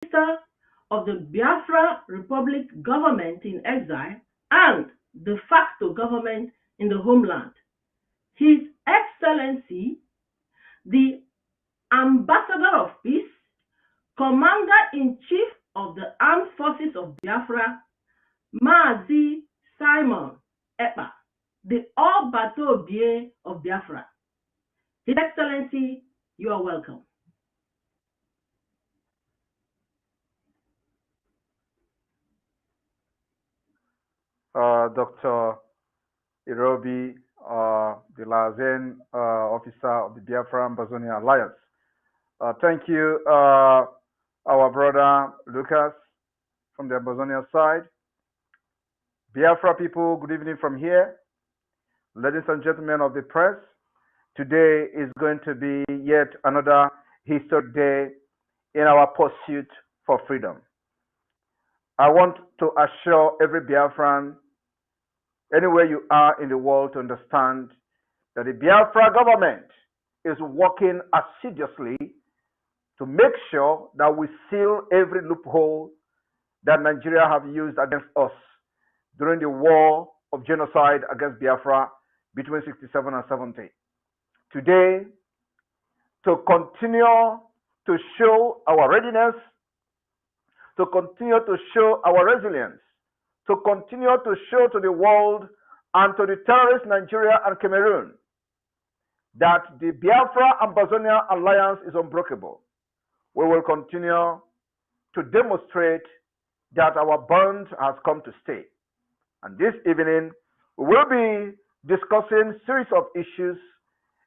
Minister of the Biafra Republic government in exile and de facto government in the homeland, His Excellency, the Ambassador of Peace, Commander-in-Chief of the Armed Forces of Biafra, Mazi Simon Ekpa, the Obatobie of Biafra. His Excellency, you are welcome. Dr. Irobi, the Liaison Officer of the Biafra Ambazonia Alliance. Thank you, our brother Lucas from the Ambazonia side. Biafra people, good evening from here. Ladies and gentlemen of the press, today is going to be yet another historic day in our pursuit for freedom. I want to assure every Biafran, anywhere you are in the world, to understand that the Biafra government is working assiduously to make sure that we seal every loophole that Nigeria have used against us during the war of genocide against Biafra between 67 and 70. Today, to continue to show our readiness, to continue to show our resilience, to continue to show to the world and to the terrorist Nigeria and Cameroon that the Biafra Ambazonia Alliance is unbreakable. We will continue to demonstrate that our bond has come to stay. And this evening, we will be discussing a series of issues,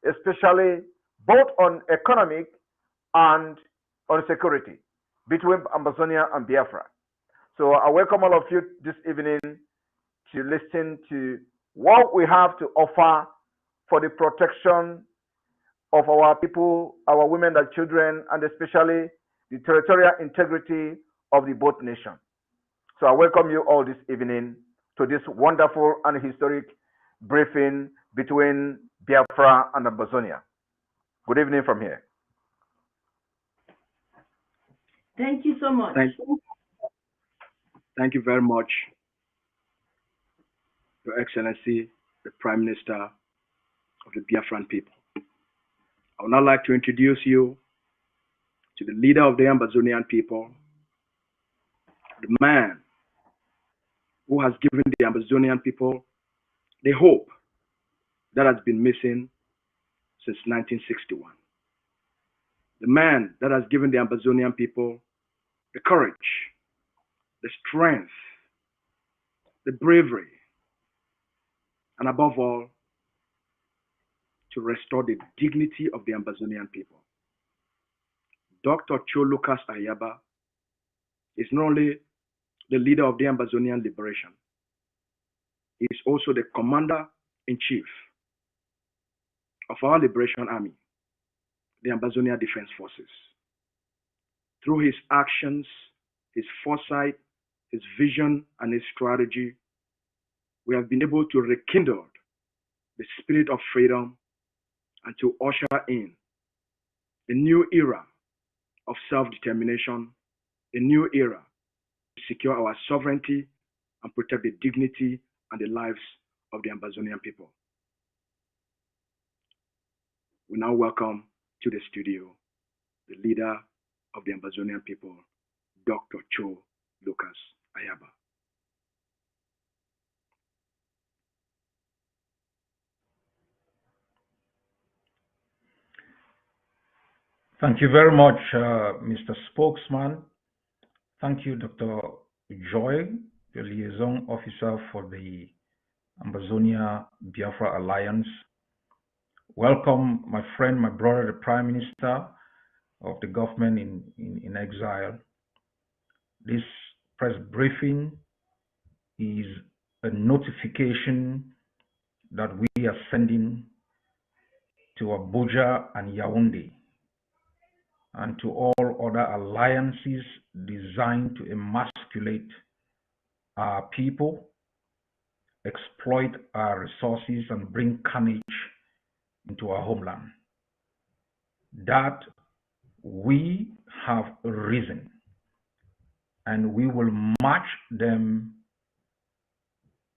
especially both on economic and on security between Ambazonia and Biafra. So I welcome all of you this evening to listen to what we have to offer for the protection of our people, our women and children, and especially the territorial integrity of the both nations. So I welcome you all this evening to this wonderful and historic briefing between Biafra and Ambazonia. Good evening from here. Thank you so much. Thank you very much, Your Excellency, the Prime Minister of the Biafran people. I would now like to introduce you to the leader of the Ambazonian people, the man who has given the Ambazonian people the hope that has been missing since 1961. The man that has given the Ambazonian people the courage, the strength, the bravery, and above all, to restore the dignity of the Ambazonian people. Dr. Cho Lucas Ayaba is not only the leader of the Ambazonian liberation, he is also the commander-in-chief of our liberation army, the Ambazonia Defense Forces. Through his actions, his foresight, his vision, and his strategy, we have been able to rekindle the spirit of freedom and to usher in a new era of self-determination, a new era to secure our sovereignty and protect the dignity and the lives of the Ambazonian people. We now welcome to the studio the leader of the Ambazonian people, Dr. Cho Lucas Ayaba. Thank you very much, Mr. Spokesman. Thank you, Dr. Joy, the liaison officer for the Ambazonia Biafra Alliance. Welcome, my friend, my brother, the Prime Minister of the government in exile. This press briefing is a notification that we are sending to Abuja and Yaoundé and to all other alliances designed to emasculate our people, exploit our resources, and bring carnage into our homeland. That we have reason and we will match them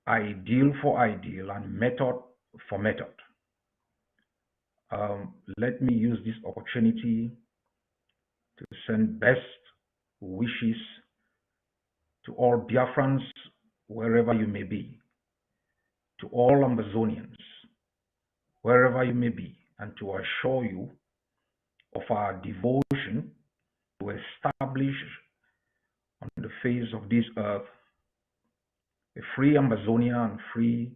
ideal for ideal and method for method. Let me use this opportunity to send best wishes to all Biafrans, wherever you may be, to all Ambazonians, wherever you may be, and to assure you of our devotion to establish on the face of this earth a free Ambazonia and free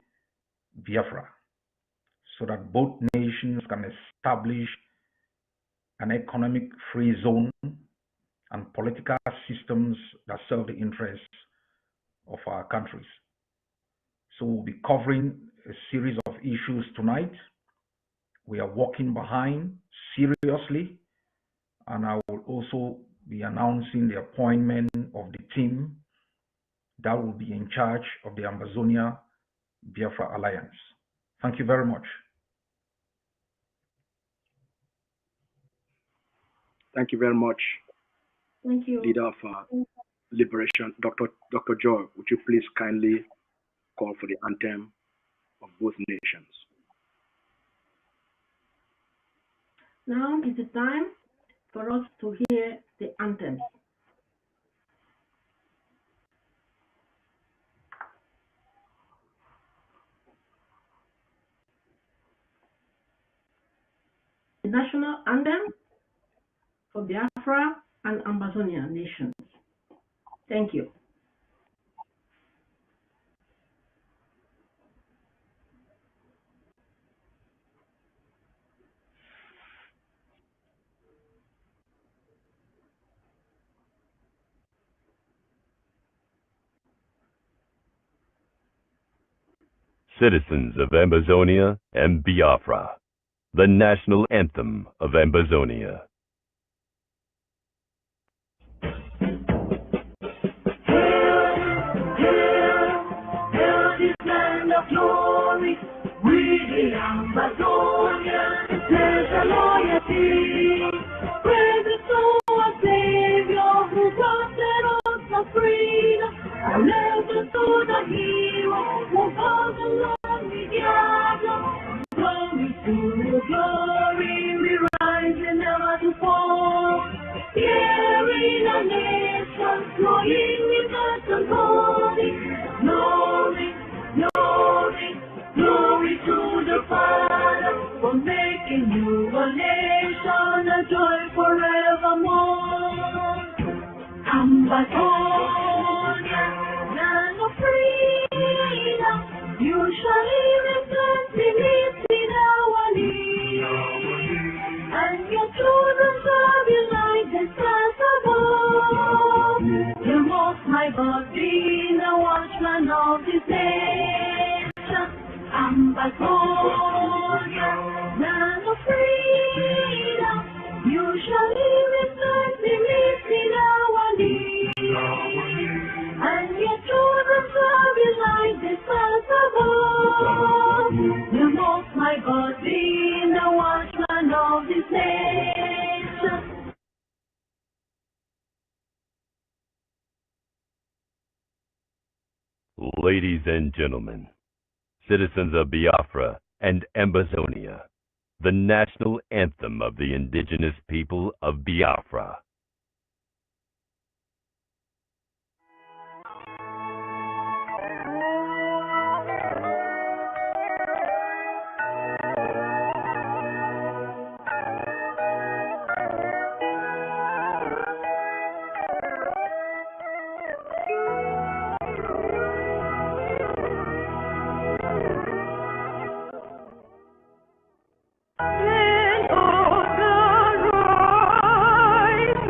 Biafra, so that both nations can establish an economic free zone and political systems that serve the interests of our countries. So we'll be covering a series of issues tonight. We are working behind seriously, and I will also be announcing the appointment of the team that will be in charge of the Ambazonia Biafra Alliance. Thank you very much. Thank you very much, Thank you. Leader of Liberation, Dr. Joy. Would you please kindly call for the anthem of both nations? Now is the time for us to hear the anthems. The national anthem for Biafra and Ambazonia nations. Thank you. Citizens of Ambazonia and Biafra, the national anthem of Ambazonia. Hail this land of glory, we the Ambazonia, there's a loyalty. Praise the soul Savior who granted us the freedom. Our lessons to the hero who goes along with Diablo. Glory to glory, we rise and never to fall. Here in a nation, flowing with us and holy. Glory, glory, glory to the Father for making you a nation, a joy forevermore. Ambazonia, land of freedom, you shall live in plenty in our need, and your children shall be like the stars above. You most high God, be the watchman of this nation. Ambazonia, land of freedom, you shall live in plenty in our need, and your children shall be like the stars above. The most high God, be the watchman of this nation. Ladies and gentlemen, citizens of Biafra and Ambazonia, the national anthem of the indigenous people of Biafra. Land of the rising,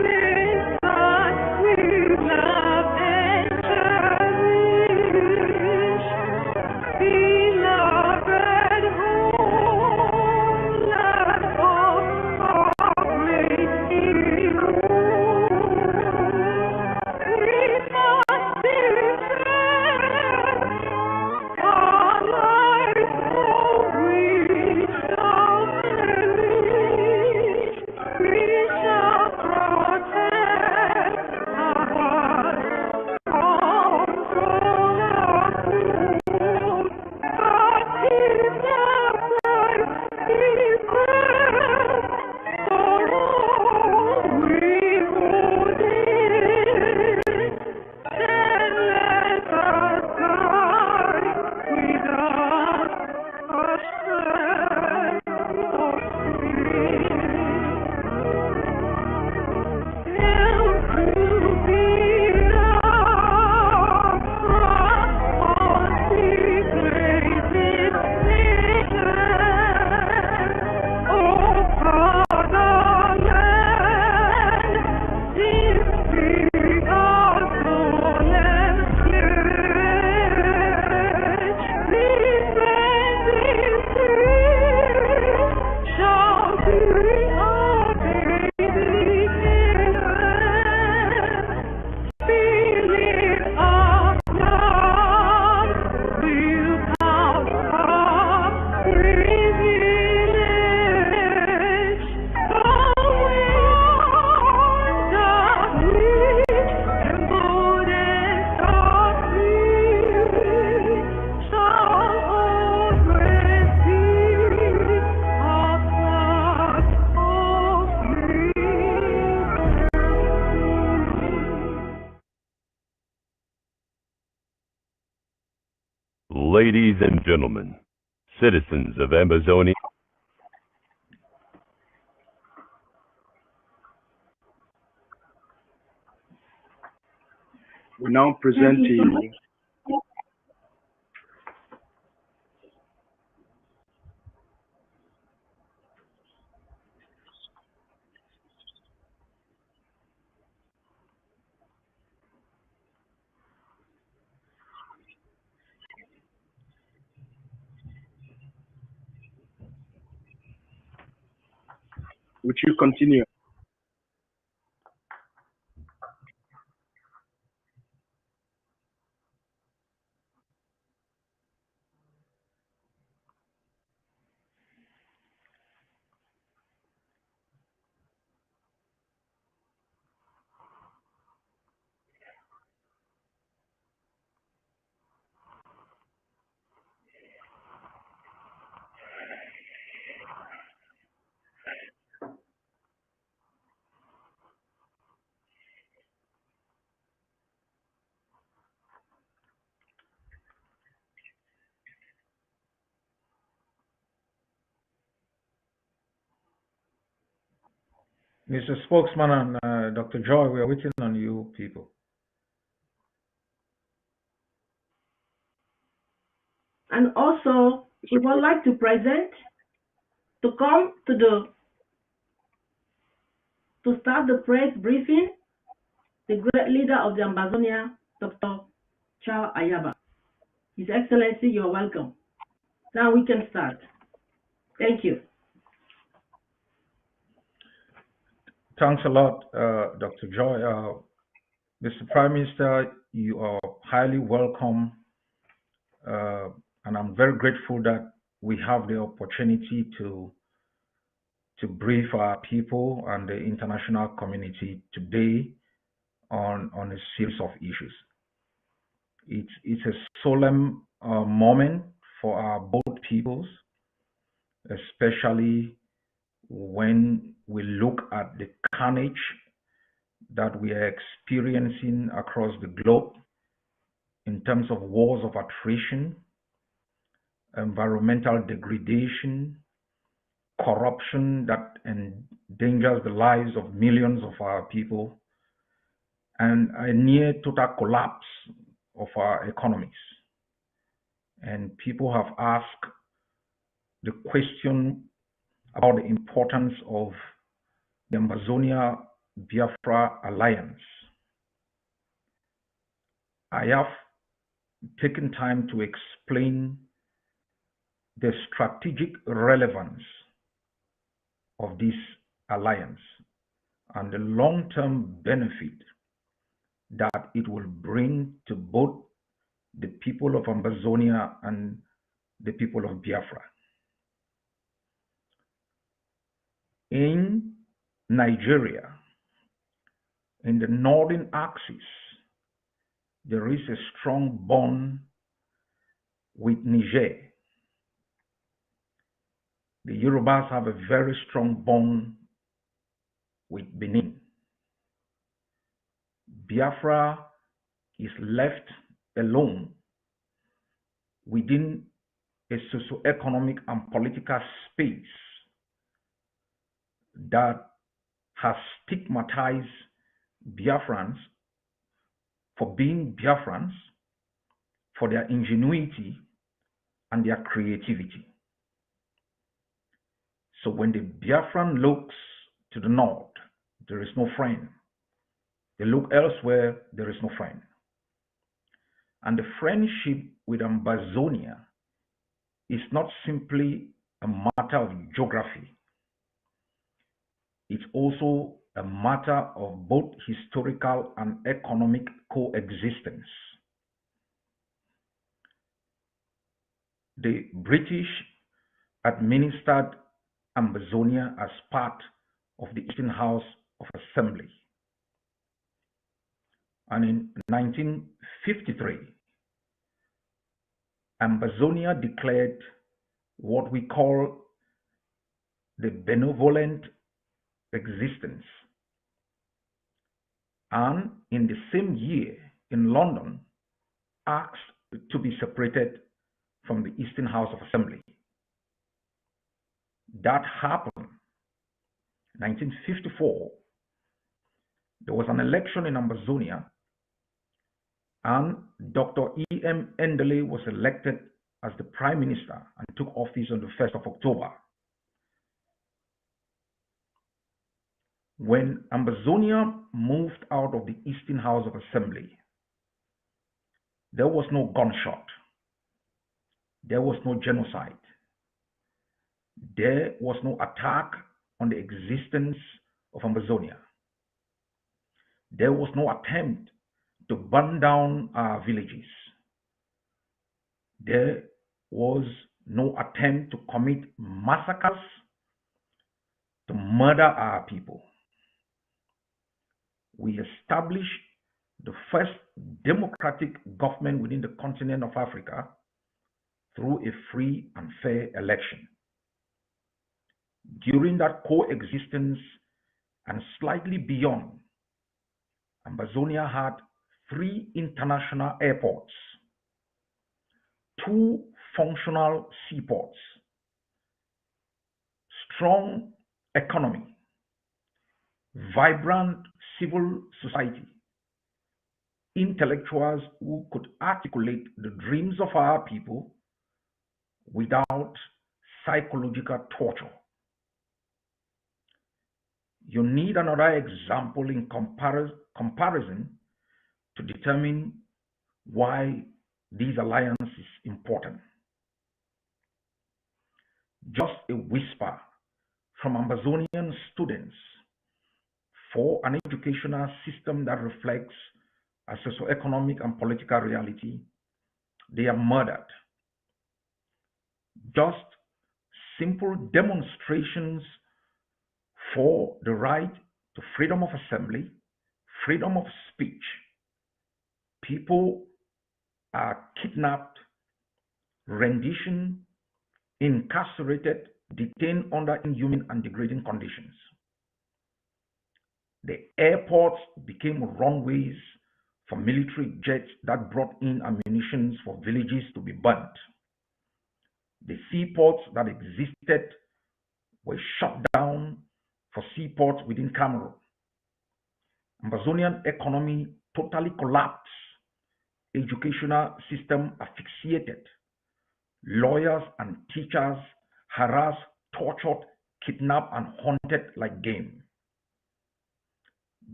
Ladies and gentlemen, citizens of Ambazonia, We now present to you would you continue? Mr. Spokesman and Dr. Joy, we are waiting on you people. And also, we would like to present to come to start the press briefing, the great leader of the Ambazonia, Dr. Charles Ayaba. His Excellency, you're welcome. Now we can start. Thank you. Thanks a lot, Dr. Joy. Mr. Prime Minister, you are highly welcome, and I'm very grateful that we have the opportunity to brief our people and the international community today on a series of issues. It's a solemn moment for our both peoples, especially when we look at the carnage that we are experiencing across the globe in terms of wars of attrition, environmental degradation, corruption that endangers the lives of millions of our people, and a near total collapse of our economies. And people have asked the question about the importance of the Ambazonia Biafra alliance. I have taken time to explain the strategic relevance of this alliance and the long-term benefit that it will bring to both the people of Ambazonia and the people of Biafra. In Nigeria, in the northern axis, there is a strong bond with Niger. The Yorubas have a very strong bond with Benin. Biafra is left alone within a socio-economic and political space that has stigmatized Biafrans for being Biafrans, for their ingenuity and their creativity. So when the Biafran looks to the north, there is no friend. They look elsewhere, there is no friend. And the friendship with Ambazonia is not simply a matter of geography. It's also a matter of both historical and economic coexistence. The British administered Ambazonia as part of the Eastern House of Assembly. And in 1953, Ambazonia declared what we call the benevolent existence. And in the same year, in London, asked to be separated from the Eastern House of Assembly. That happened in 1954. There was an election in Ambazonia, and Dr. E.M. Endele was elected as the Prime Minister and took office on the 1st of October. When Ambazonia moved out of the Eastern House of Assembly, there was no gunshot. There was no genocide. There was no attack on the existence of Ambazonia. There was no attempt to burn down our villages. There was no attempt to commit massacres, to murder our people. We established the first democratic government within the continent of Africa through a free and fair election. During that coexistence and slightly beyond, Ambazonia had 3 international airports, 2 functional seaports, strong economy, vibrant civil society, intellectuals who could articulate the dreams of our people without psychological torture. You need another example in comparison to determine why this alliance is important. Just a whisper from Ambazonian students for an educational system that reflects a socioeconomic and political reality. They are murdered. Just simple demonstrations for the right to freedom of assembly, freedom of speech. People are kidnapped, renditioned, incarcerated, detained under inhuman and degrading conditions. The airports became runways for military jets that brought in ammunition for villages to be burnt. The seaports that existed were shut down for seaports within Cameroon. Ambazonian economy totally collapsed. Educational system asphyxiated. Lawyers and teachers harassed, tortured, kidnapped, and hunted like game.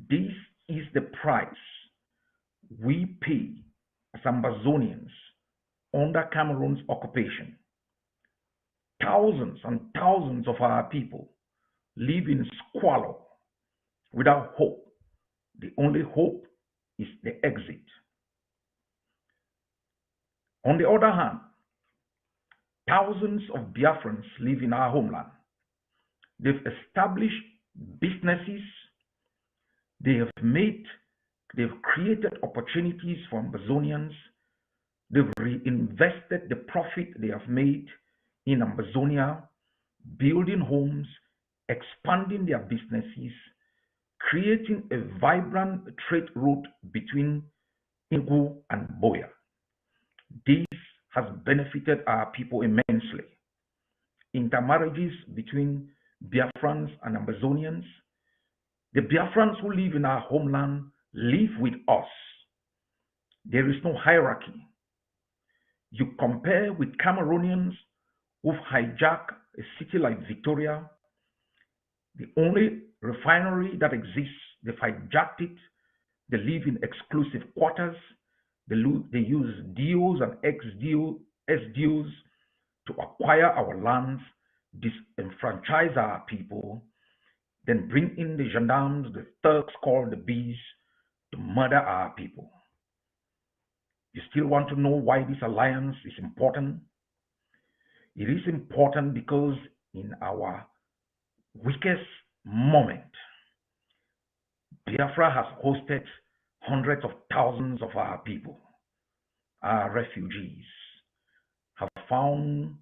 This is the price we pay as Ambazonians under Cameroon's occupation. Thousands and thousands of our people live in squalor without hope. The only hope is the exit. On the other hand, thousands of Biafrans live in our homeland. They've established businesses. They've created opportunities for Ambazonians. They've reinvested the profit they have made in Ambazonia, building homes, expanding their businesses, creating a vibrant trade route between Ingu and Boya. This has benefited our people immensely. Intermarriages between Biafrans and Ambazonians. The Biafrans who live in our homeland live with us. There is no hierarchy. You compare with Cameroonians who've hijacked a city like Victoria, the only refinery that exists, they've hijacked it. They live in exclusive quarters. They use deals and ex-deals to acquire our lands, disenfranchise our people, then bring in the gendarmes, the thugs called the bees, to murder our people. You still want to know why this alliance is important? It is important because in our weakest moment, Biafra has hosted hundreds of thousands of our people. Our refugees have found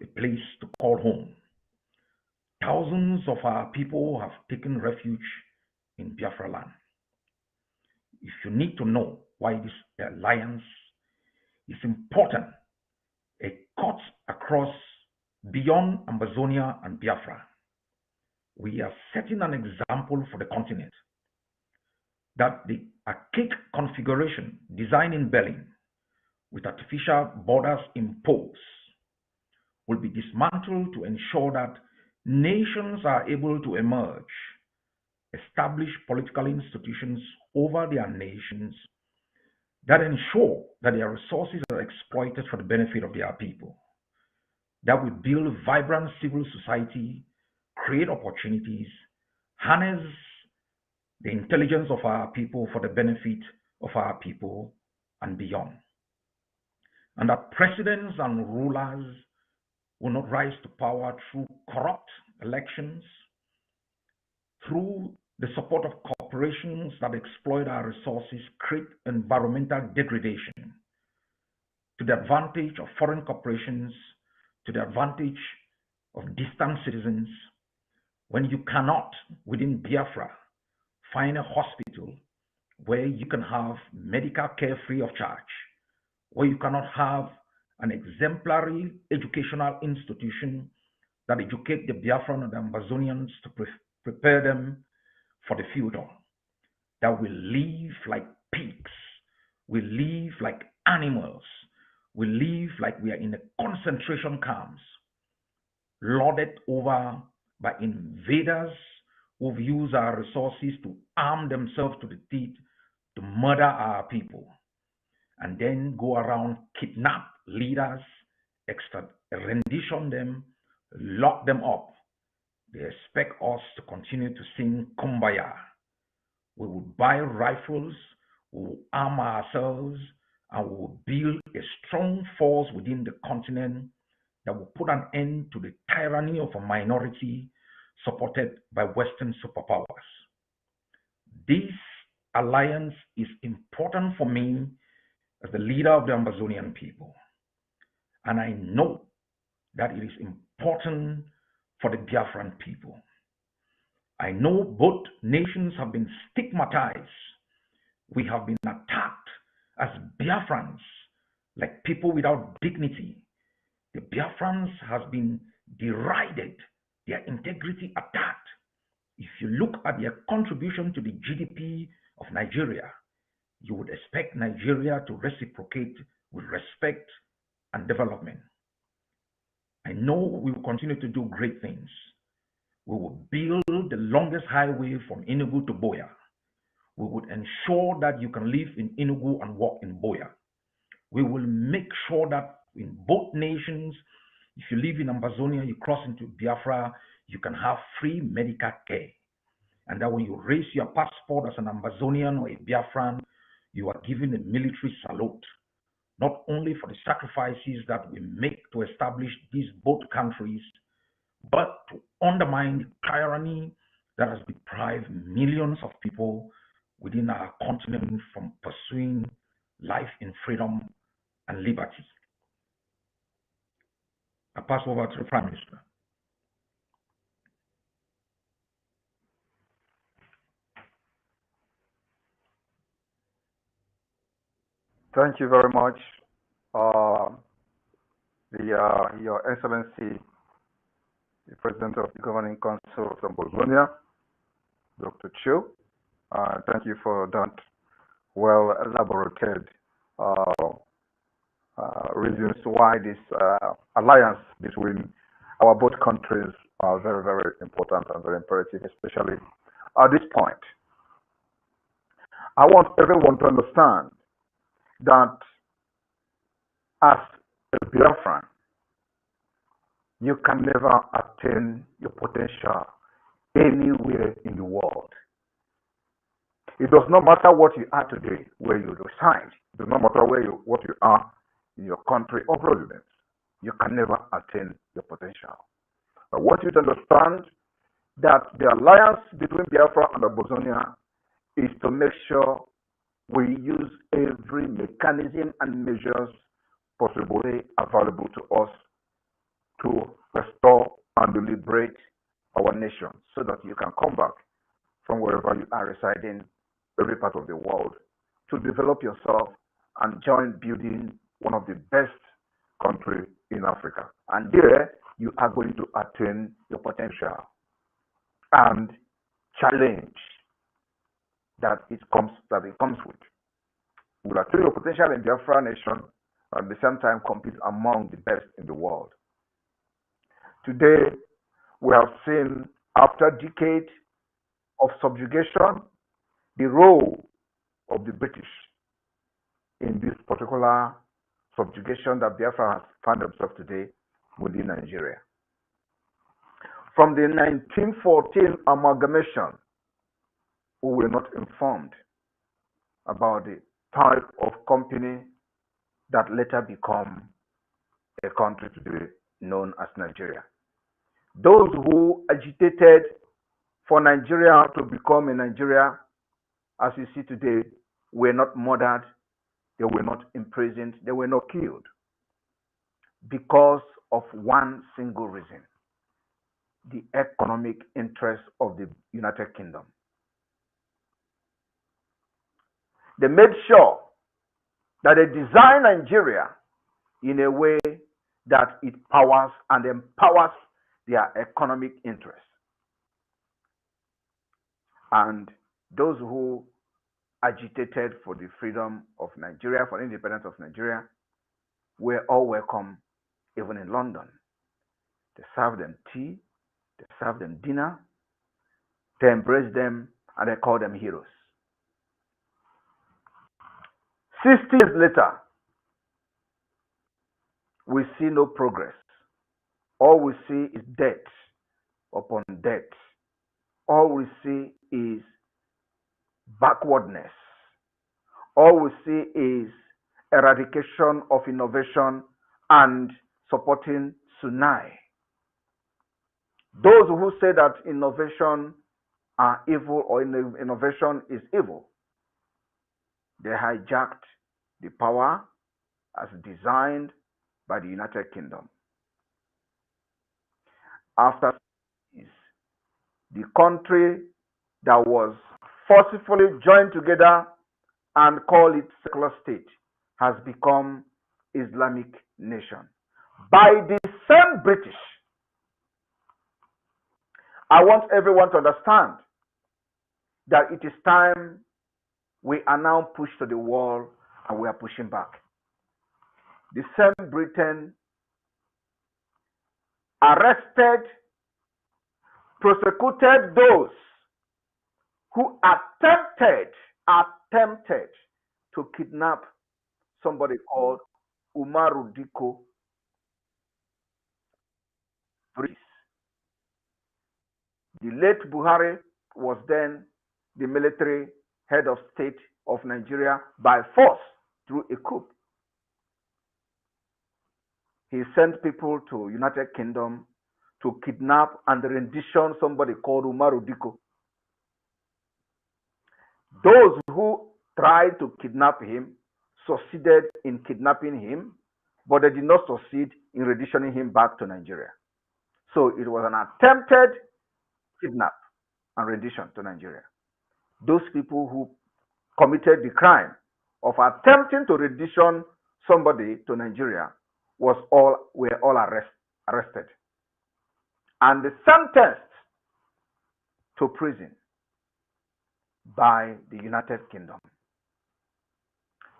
a place to call home. Thousands of our people have taken refuge in Biafra land. If you need to know why this alliance is important, a cut across beyond Ambazonia and Biafra. We are setting an example for the continent that the archaic configuration designed in Berlin with artificial borders imposed will be dismantled to ensure that nations are able to emerge, establish political institutions over their nations that ensure that their resources are exploited for the benefit of their people, that will build vibrant civil society, create opportunities, harness the intelligence of our people for the benefit of our people and beyond. And that presidents and rulers will not rise to power through corrupt elections, through the support of corporations that exploit our resources, create environmental degradation to the advantage of foreign corporations, to the advantage of distant citizens, when you cannot, within Biafra, find a hospital where you can have medical care free of charge, where you cannot have an exemplary educational institution that educate the Biafran and the Ambazonians to prepare them for the future, that will live like pigs, will live like animals, will live like we are in a concentration camps, lorded over by invaders who've used our resources to arm themselves to the teeth to murder our people, and then go around kidnap leaders, rendition them, lock them up. They expect us to continue to sing Kumbaya. We will buy rifles, we will arm ourselves, and we will build a strong force within the continent that will put an end to the tyranny of a minority supported by Western superpowers. This alliance is important for me as the leader of the Ambazonian people. And I know that it is important for the Biafran people. I know both nations have been stigmatized. We have been attacked as Biafrans, like people without dignity. The Biafrans have been derided, their integrity attacked. If you look at their contribution to the GDP of Nigeria, you would expect Nigeria to reciprocate with respect and development. I know we will continue to do great things. We will build the longest highway from Enugu to Boya. We would ensure that you can live in Enugu and work in Boya. We will make sure that in both nations, if you live in Ambazonia, you cross into Biafra, you can have free medical care. And that when you raise your passport as an Ambazonian or a Biafran, you are given a military salute, not only for the sacrifices that we make to establish these both countries, but to undermine the tyranny that has deprived millions of people within our continent from pursuing life in freedom and liberty. I pass over to the Prime Minister. Thank you very much, Your Excellency, the President of the Governing Council of Ambazonia, Dr. Cho. Thank you for that well elaborated reasons why this alliance between our both countries are very, very important and very imperative, especially at this point. I want everyone to understand that as a Biafran, you can never attain your potential anywhere in the world. It does not matter what you are today, where you reside. It does not matter what you are in your country of residence. You can never attain your potential. I want you to understand that the alliance between Biafra and Ambazonia is to make sure we use every mechanism and measures possibly available to us to restore and liberate our nation so that you can come back from wherever you are residing, every part of the world, to develop yourself and join building one of the best country in Africa. And there you are going to attain your potential and challenge that it comes with. You will attain your potential in Biafra nation and at the same time compete among the best in the world. Today, we have seen, after decades of subjugation, the role of the British in this particular subjugation that Biafra has found themselves today within Nigeria. From the 1914 amalgamation, we were not informed about the type of company that later become a country today known as Nigeria. Those who agitated for Nigeria to become a Nigeria, as you see today, were not murdered, they were not imprisoned, they were not killed because of one single reason: the economic interest of the United Kingdom. They made sure that they design Nigeria in a way that it powers and empowers their economic interests. And those who agitated for the freedom of Nigeria, for the independence of Nigeria, were all welcome, even in London. They served them tea, they served them dinner, they embraced them, and they called them heroes. 60 years later, we see no progress. All we see is debt upon debt. All we see is backwardness. All we see is eradication of innovation and supporting Sunai. Those who say that innovation are evil or innovation is evil, they hijacked the power as designed by the United Kingdom. After the country that was forcefully joined together and called it secular state has become Islamic nation by the same British. I want everyone to understand that it is time we are now pushed to the wall and we are pushing back. The same Britain arrested, prosecuted those who attempted to kidnap somebody called Umaru Diko. The late Buhari was then the military head of state of Nigeria by force through a coup. He sent people to United Kingdom to kidnap and rendition somebody called Umaru Diko. Those who tried to kidnap him succeeded in kidnapping him, but they did not succeed in renditioning him back to Nigeria. So it was an attempted kidnap and rendition to Nigeria. Those people who committed the crime of attempting to rendition somebody to Nigeria were all arrested and sentenced to prison by the United Kingdom.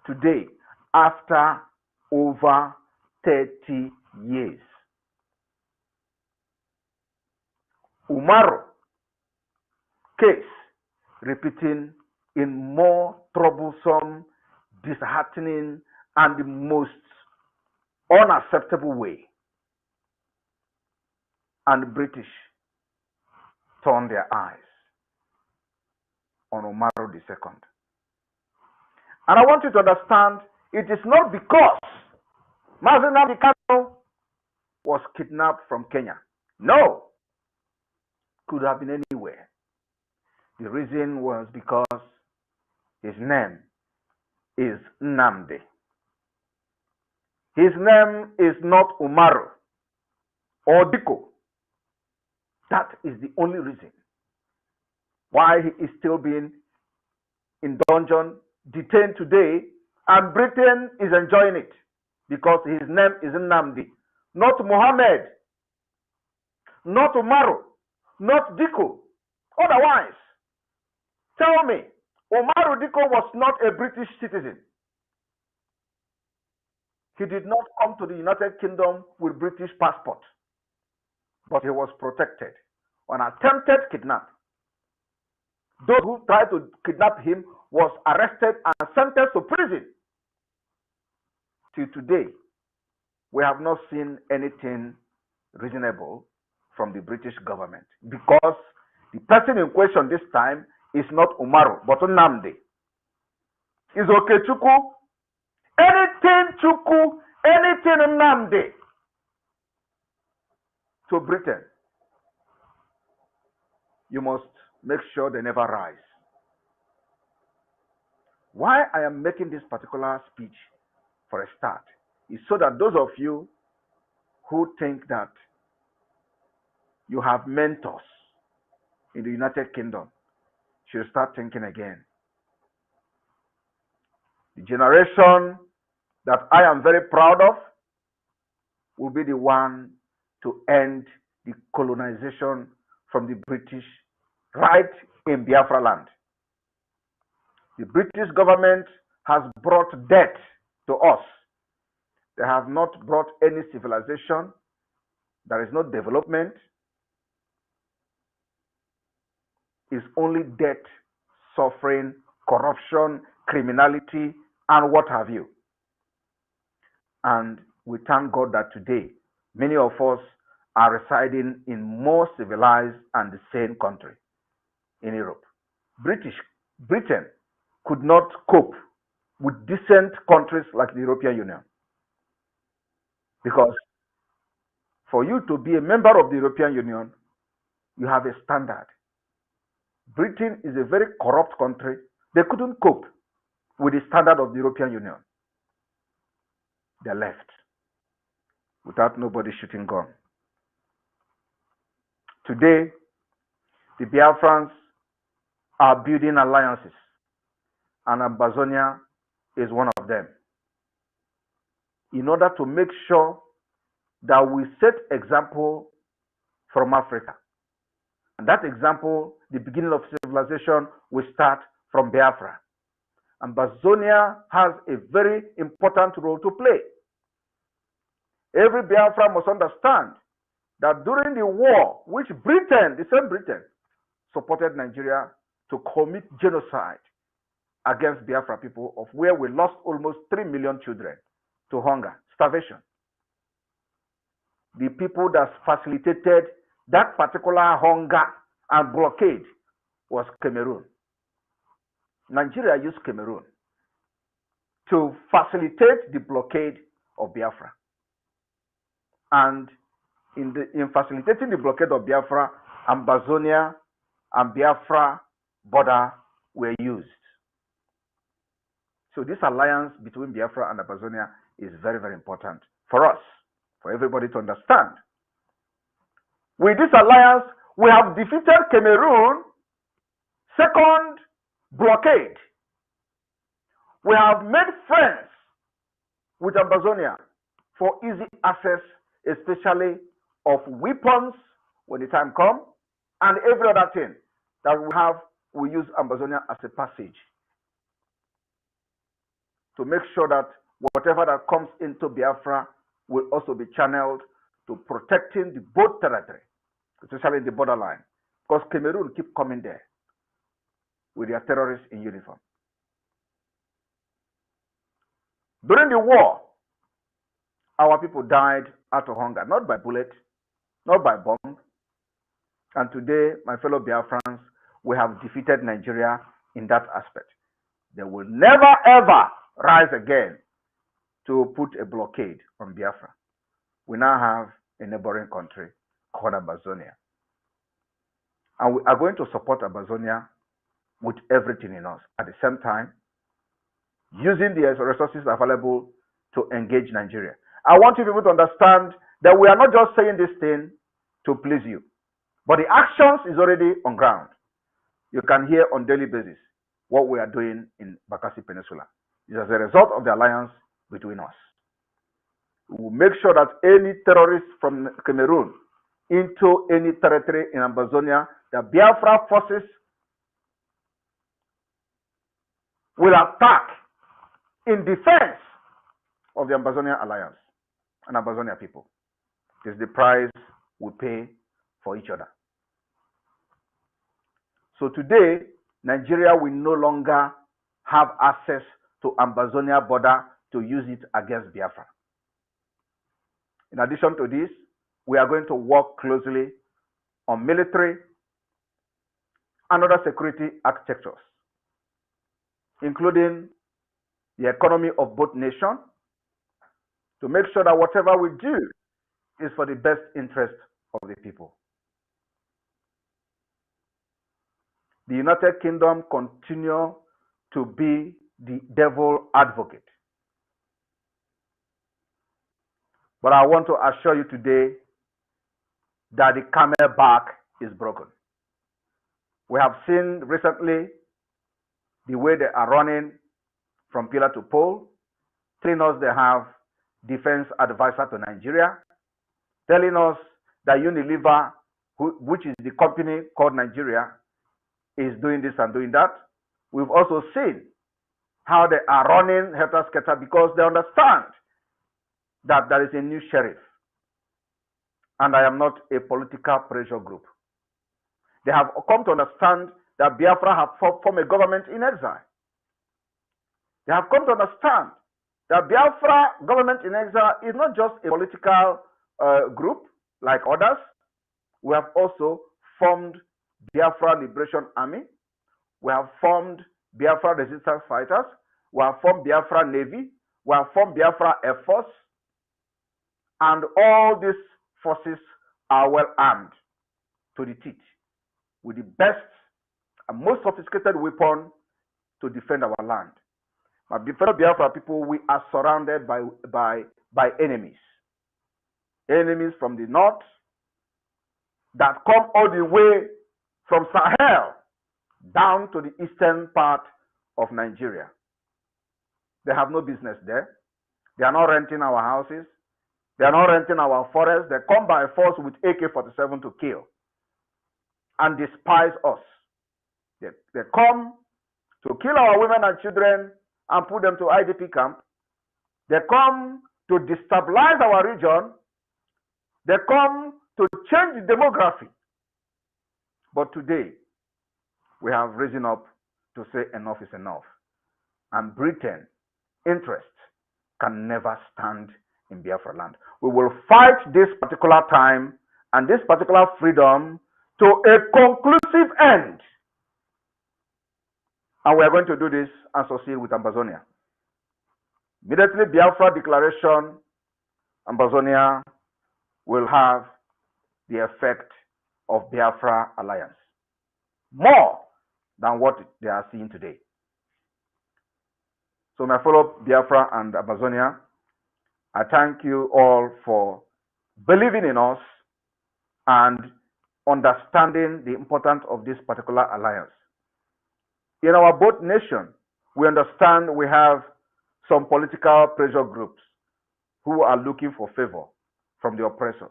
Today, after over 30 years, Umaru case repeating in more troublesome, disheartening, and the most unacceptable way. And the British turned their eyes on Umaru II. And I want you to understand, it is not because Mazina Kano was kidnapped from Kenya. No. Could have been anywhere. The reason was because his name is Nnamdi. His name is not Umaru or Diko. That is the only reason why he is still being in dungeon, detained today, and Britain is enjoying it. because his name is Nnamdi, not Mohammed, not Umaru, not Diko. Otherwise, tell me, Umaru Diko was not a British citizen. He did not come to the United Kingdom with British passport, but he was protected on attempted kidnap. Those who tried to kidnap him was arrested and sentenced to prison. Till today, we have not seen anything reasonable from the British government, because the person in question this time is not Umaru, but Nnamdi. Is Okechukwu, anything Chukwu, anything Nnamdi to Britain, you must make sure they never rise. Why I am making this particular speech for a start is so that those of you who think that you have mentors in the United Kingdom should start thinking again. The generation that I am very proud of will be the one to end the colonization from the British right in Biafra land. The British government has brought death to us. They have not brought any civilization. There is no development. It's only death, suffering, corruption, criminality, and what have you. And we thank God that today, many of us are residing in more civilized and sane country in Europe. Britain could not cope with decent countries like the European Union. Because for you to be a member of the European Union, you have a standard. Britain is a very corrupt country. They couldn't cope with the standard of the European Union. They left without nobody shooting gun. Today, the Biafrans are building alliances, and Ambazonia is one of them, in order to make sure that we set example from Africa. And that example, the beginning of civilization, will start from Biafra. Ambazonia has a very important role to play. Every Biafra must understand that during the war, which Britain, the same Britain, supported Nigeria to commit genocide against Biafra people, of where we lost almost 3 million children to hunger, starvation. The people that facilitated that particular hunger and blockade was Cameroon. Nigeria used Cameroon to facilitate the blockade of Biafra. And in facilitating the blockade of Biafra, Ambazonia and Biafra border were used. So this alliance between Biafra and Ambazonia is very, very important for us, for everybody to understand. With this alliance, we have defeated Cameroon's second blockade. We have made friends with Ambazonia for easy access, especially of weapons when the time comes, and every other thing that we have, we use Ambazonia as a passage to make sure that whatever that comes into Biafra will also be channeled to protecting the both territory, especially in the borderline, because Cameroon keep coming there with their terrorists in uniform. During the war, our people died out of hunger, not by bullet, not by bomb. And today, my fellow Biafrans, we have defeated Nigeria in that aspect. They will never ever rise again to put a blockade on Biafra. We now have a neighboring country called Ambazonia. And we are going to support Ambazonia with everything in us. At the same time, using the resources available to engage Nigeria. I want you people to understand that we are not just saying this thing to please you, but the actions is already on ground. You can hear on daily basis what we are doing in Bakassi Peninsula. It is as a result of the alliance between us. We will make sure that any terrorist from Cameroon into any territory in Ambazonia, the Biafra forces will attack in defense of the Ambazonia Alliance and Ambazonia people. It is the price we pay for each other. So today, Nigeria will no longer have access to Ambazonia border to use it against Biafra. In addition to this, we are going to work closely on military and other security architectures, including the economy of both nations, to make sure that whatever we do is for the best interest of the people. The United Kingdom continue to be the devil advocate. But I want to assure you today that the camel back is broken. We have seen recently the way they are running from pillar to pole, telling us they have defense advisor to Nigeria, telling us that Unilever, which is the company called Nigeria, is doing this and doing that. We've also seen how they are running helter-skelter because they understand that there is a new sheriff. And I am not a political pressure group. They have come to understand that Biafra have formed a government in exile. They have come to understand that Biafra government in exile is not just a political group like others. We have also formed Biafra Liberation Army. We have formed Biafra Resistance Fighters. We have formed Biafra Navy. We have formed Biafra Air Force. And all these forces are well armed to the teeth with the best and most sophisticated weapon to defend our land. But fellow Biafra people, we are surrounded by enemies. Enemies from the north that come all the way from Sahel down to the eastern part of Nigeria. They have no business there. They are not renting our houses. They are not renting our forests. They come by force with AK-47 to kill and despise us. They come to kill our women and children and put them to IDP camp. They come to destabilize our region. They come to change the demography. But today, we have risen up to say enough is enough. And Britain interest can never stand in Biafra land. We will fight this particular time and this particular freedom to a conclusive end. And we are going to do this and succeed with Ambazonia. Immediately, Biafra declaration, Ambazonia will have the effect of Biafra alliance, more than what they are seeing today. So my fellow Biafra and Ambazonia, I thank you all for believing in us and understanding the importance of this particular alliance. In our both nation, we understand we have some political pressure groups who are looking for favor from the oppressors.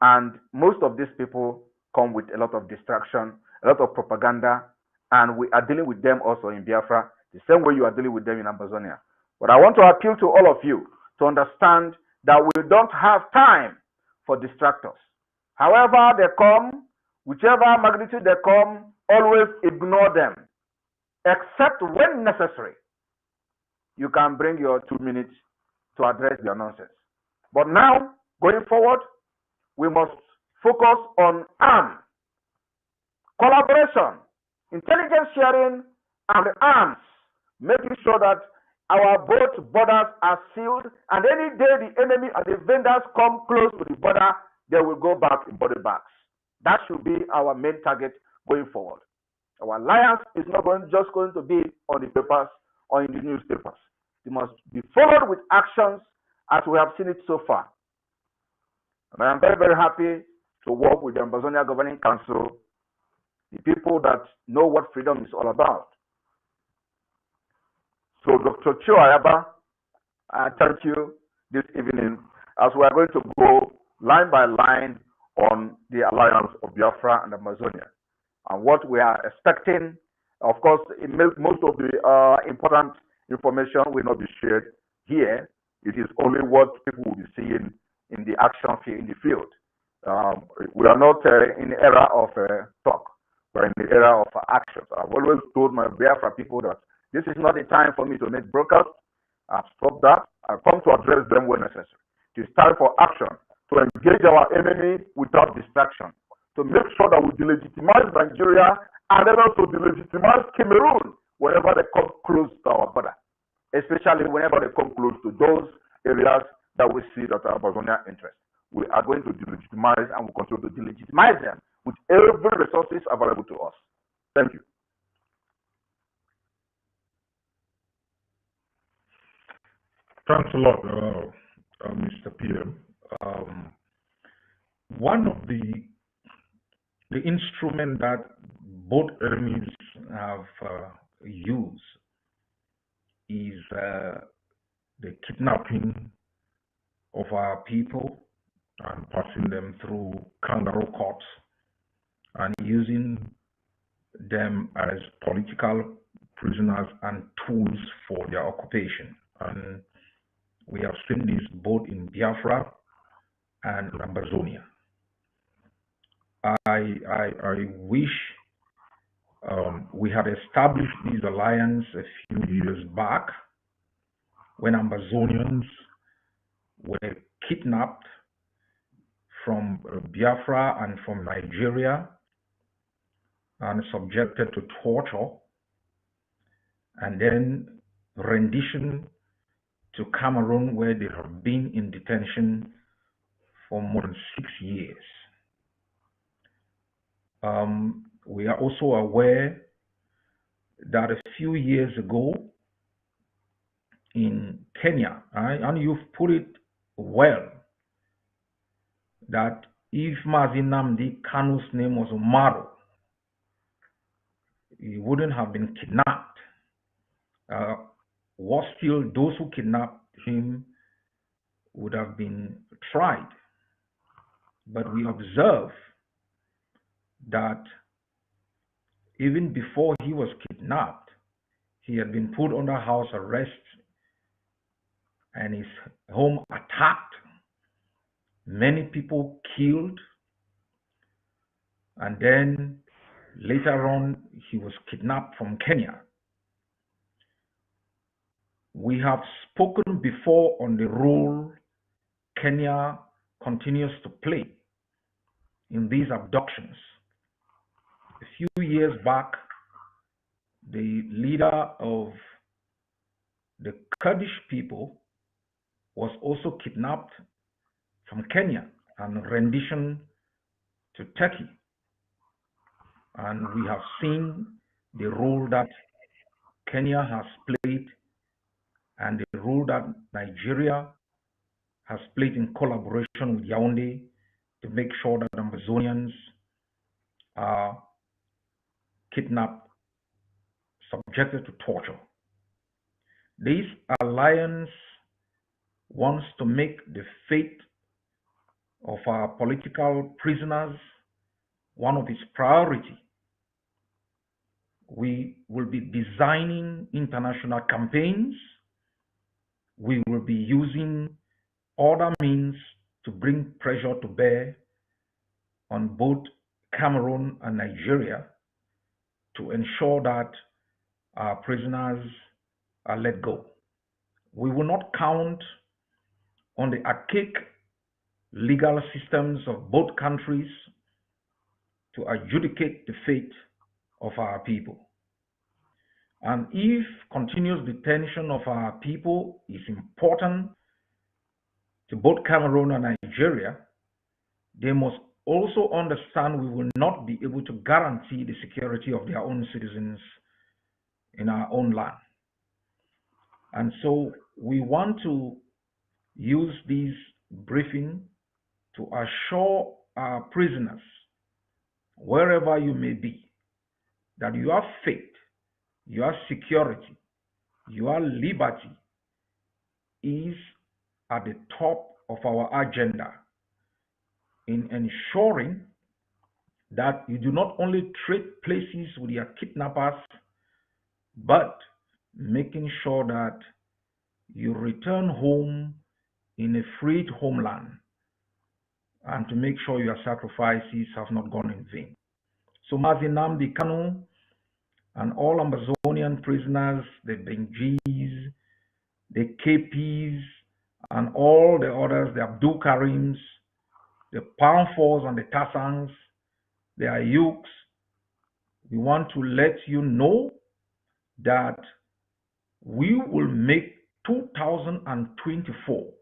And most of these people come with a lot of distraction, a lot of propaganda, and we are dealing with them also in Biafra, the same way you are dealing with them in Ambazonia. But I want to appeal to all of you to understand that we don't have time for distractors. However they come, whichever magnitude they come, always ignore them, except when necessary. You can bring your 2 minutes to address your nonsense. But now, going forward, we must focus on arms, collaboration, intelligence sharing, and arms, making sure that our both borders are sealed, and any day the enemy and the vendors come close to the border, they will go back in body bags. That should be our main target going forward. Our alliance is not just going to be on the papers or in the newspapers. It must be followed with actions as we have seen it so far. And I am very, very happy to work with the Ambazonia Governing Council, the people that know what freedom is all about. So, Dr. Cho Ayaba, I thank you. this evening as we are going to go line by line on the alliance of Biafra and Amazonia and what we are expecting. Of course, most of the important information will not be shared here. It is only what people will be seeing in the action field, in the field. We are not in the era of talk, but in the era of action. I've always told my Biafra people that this is not the time for me to make broadcasts. I've stopped that. I've come to address them when necessary. It is time for action to engage our enemy without distraction, to make sure that we delegitimize Nigeria and then also delegitimize Cameroon whenever they come close to our border, especially whenever they come close to those areas that we see that are Ambazonia interest. We are going to delegitimize and we continue to delegitimize them with every resources available to us. Thank you. Thanks a lot, Mr. Peter. One of the instrument that both enemies have used is the kidnapping of our people and passing them through kangaroo courts and using them as political prisoners and tools for their occupation. And we have seen this both in Biafra and Ambazonia. I wish we had established this alliance a few years back when Ambazonians were kidnapped from Biafra and from Nigeria and subjected to torture and then rendition to Cameroon, where they have been in detention for more than 6 years. We are also aware that a few years ago in Kenya, and you've put it well, that if Mazi Nnamdi Kanu's name was Umaru, he wouldn't have been kidnapped. Worse still, those who kidnapped him would have been tried. But we observe that even before he was kidnapped, he had been put under house arrest and his home attacked, many people killed, and then later on he was kidnapped from Kenya. We have spoken before on the role Kenya continues to play in these abductions. A few years back, the leader of the Kurdish people was also kidnapped from Kenya and rendition to Turkey. And we have seen the role that Kenya has played and the role that Nigeria has played in collaboration with Yaoundé to make sure that Ambazonians are kidnapped, subjected to torture. This alliance wants to make the fate of our political prisoners one of its priority. We will be designing international campaigns. We will be using other means to bring pressure to bear on both Cameroon and Nigeria to ensure that our prisoners are let go. We will not count on the archaic legal systems of both countries to adjudicate the fate of our people. And if continuous detention of our people is important to both Cameroon and Nigeria, they must also understand we will not be able to guarantee the security of their own citizens in our own land. And so we want to use this briefing to assure our prisoners, wherever you may be, that your faith, your security, your liberty is at the top of our agenda in ensuring that you do not only trade places with your kidnappers, but making sure that you return home in a freed homeland and to make sure your sacrifices have not gone in vain. So Mazi Nnamdi Kanu and all Ambazonian prisoners, the Benjis, the KPs, and all the others, the Abdul Karims, the Palmfors and the Tassangs, the Ayuks, we want to let you know that we will make 2024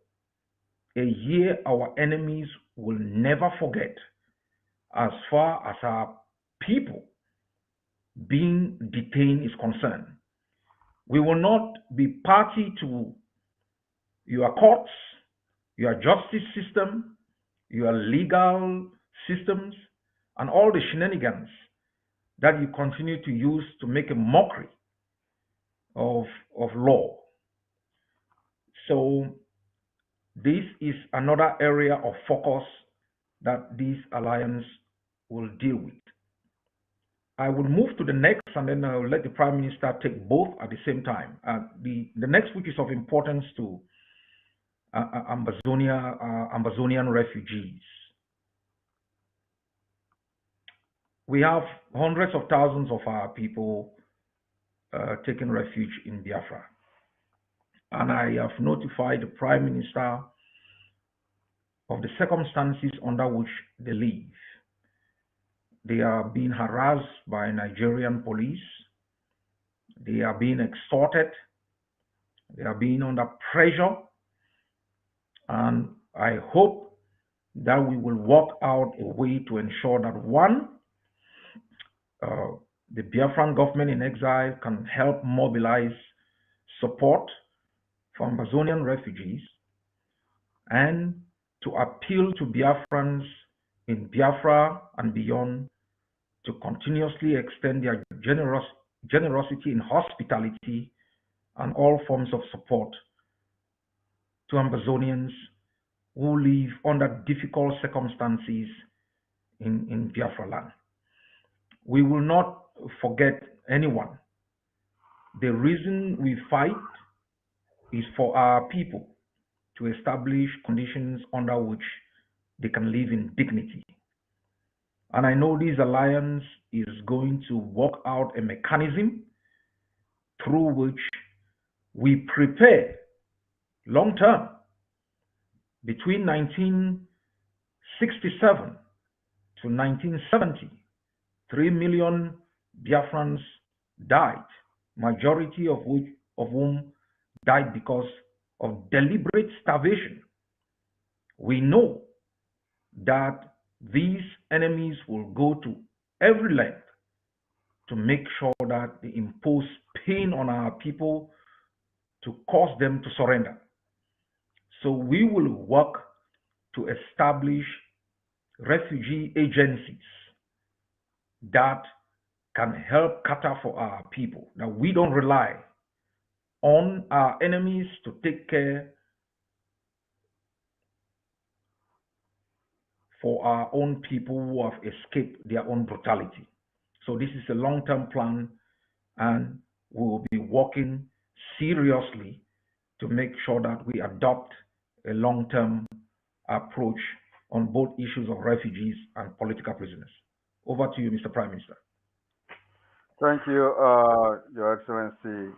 a year our enemies will never forget as far as our people being detained is concerned. We will not be party to your courts, your justice system, your legal systems, and all the shenanigans that you continue to use to make a mockery of law. So this is another area of focus that this alliance will deal with. I will move to the next, and then I'll let the Prime Minister take both at the same time. The next, which is of importance to Ambazonian refugees. We have hundreds of thousands of our people taking refuge in Biafra. And I have notified the Prime Minister of the circumstances under which they live. They are being harassed by Nigerian police. They are being extorted. They are being under pressure. And I hope that we will work out a way to ensure that, one, the Biafran government in exile can help mobilize support for Ambazonian refugees, and to appeal to Biafrans in Biafra and beyond to continuously extend their generosity in hospitality and all forms of support to Ambazonians who live under difficult circumstances in Biafra land. We will not forget anyone. The reason we fight is for our people to establish conditions under which they can live in dignity. And I know this alliance is going to work out a mechanism through which we prepare long term. Between 1967 to 1970, 3 million Biafrans died, majority of whom died because of deliberate starvation. We know that these enemies will go to every length to make sure that they impose pain on our people to cause them to surrender. So we will work to establish refugee agencies that can help cater for our people, that we don't rely on our enemies to take care for our own people who have escaped their own brutality. So this is a long-term plan, and we will be working seriously to make sure that we adopt a long-term approach on both issues of refugees and political prisoners. Over to you, Mr. Prime Minister. Thank you, Your Excellency,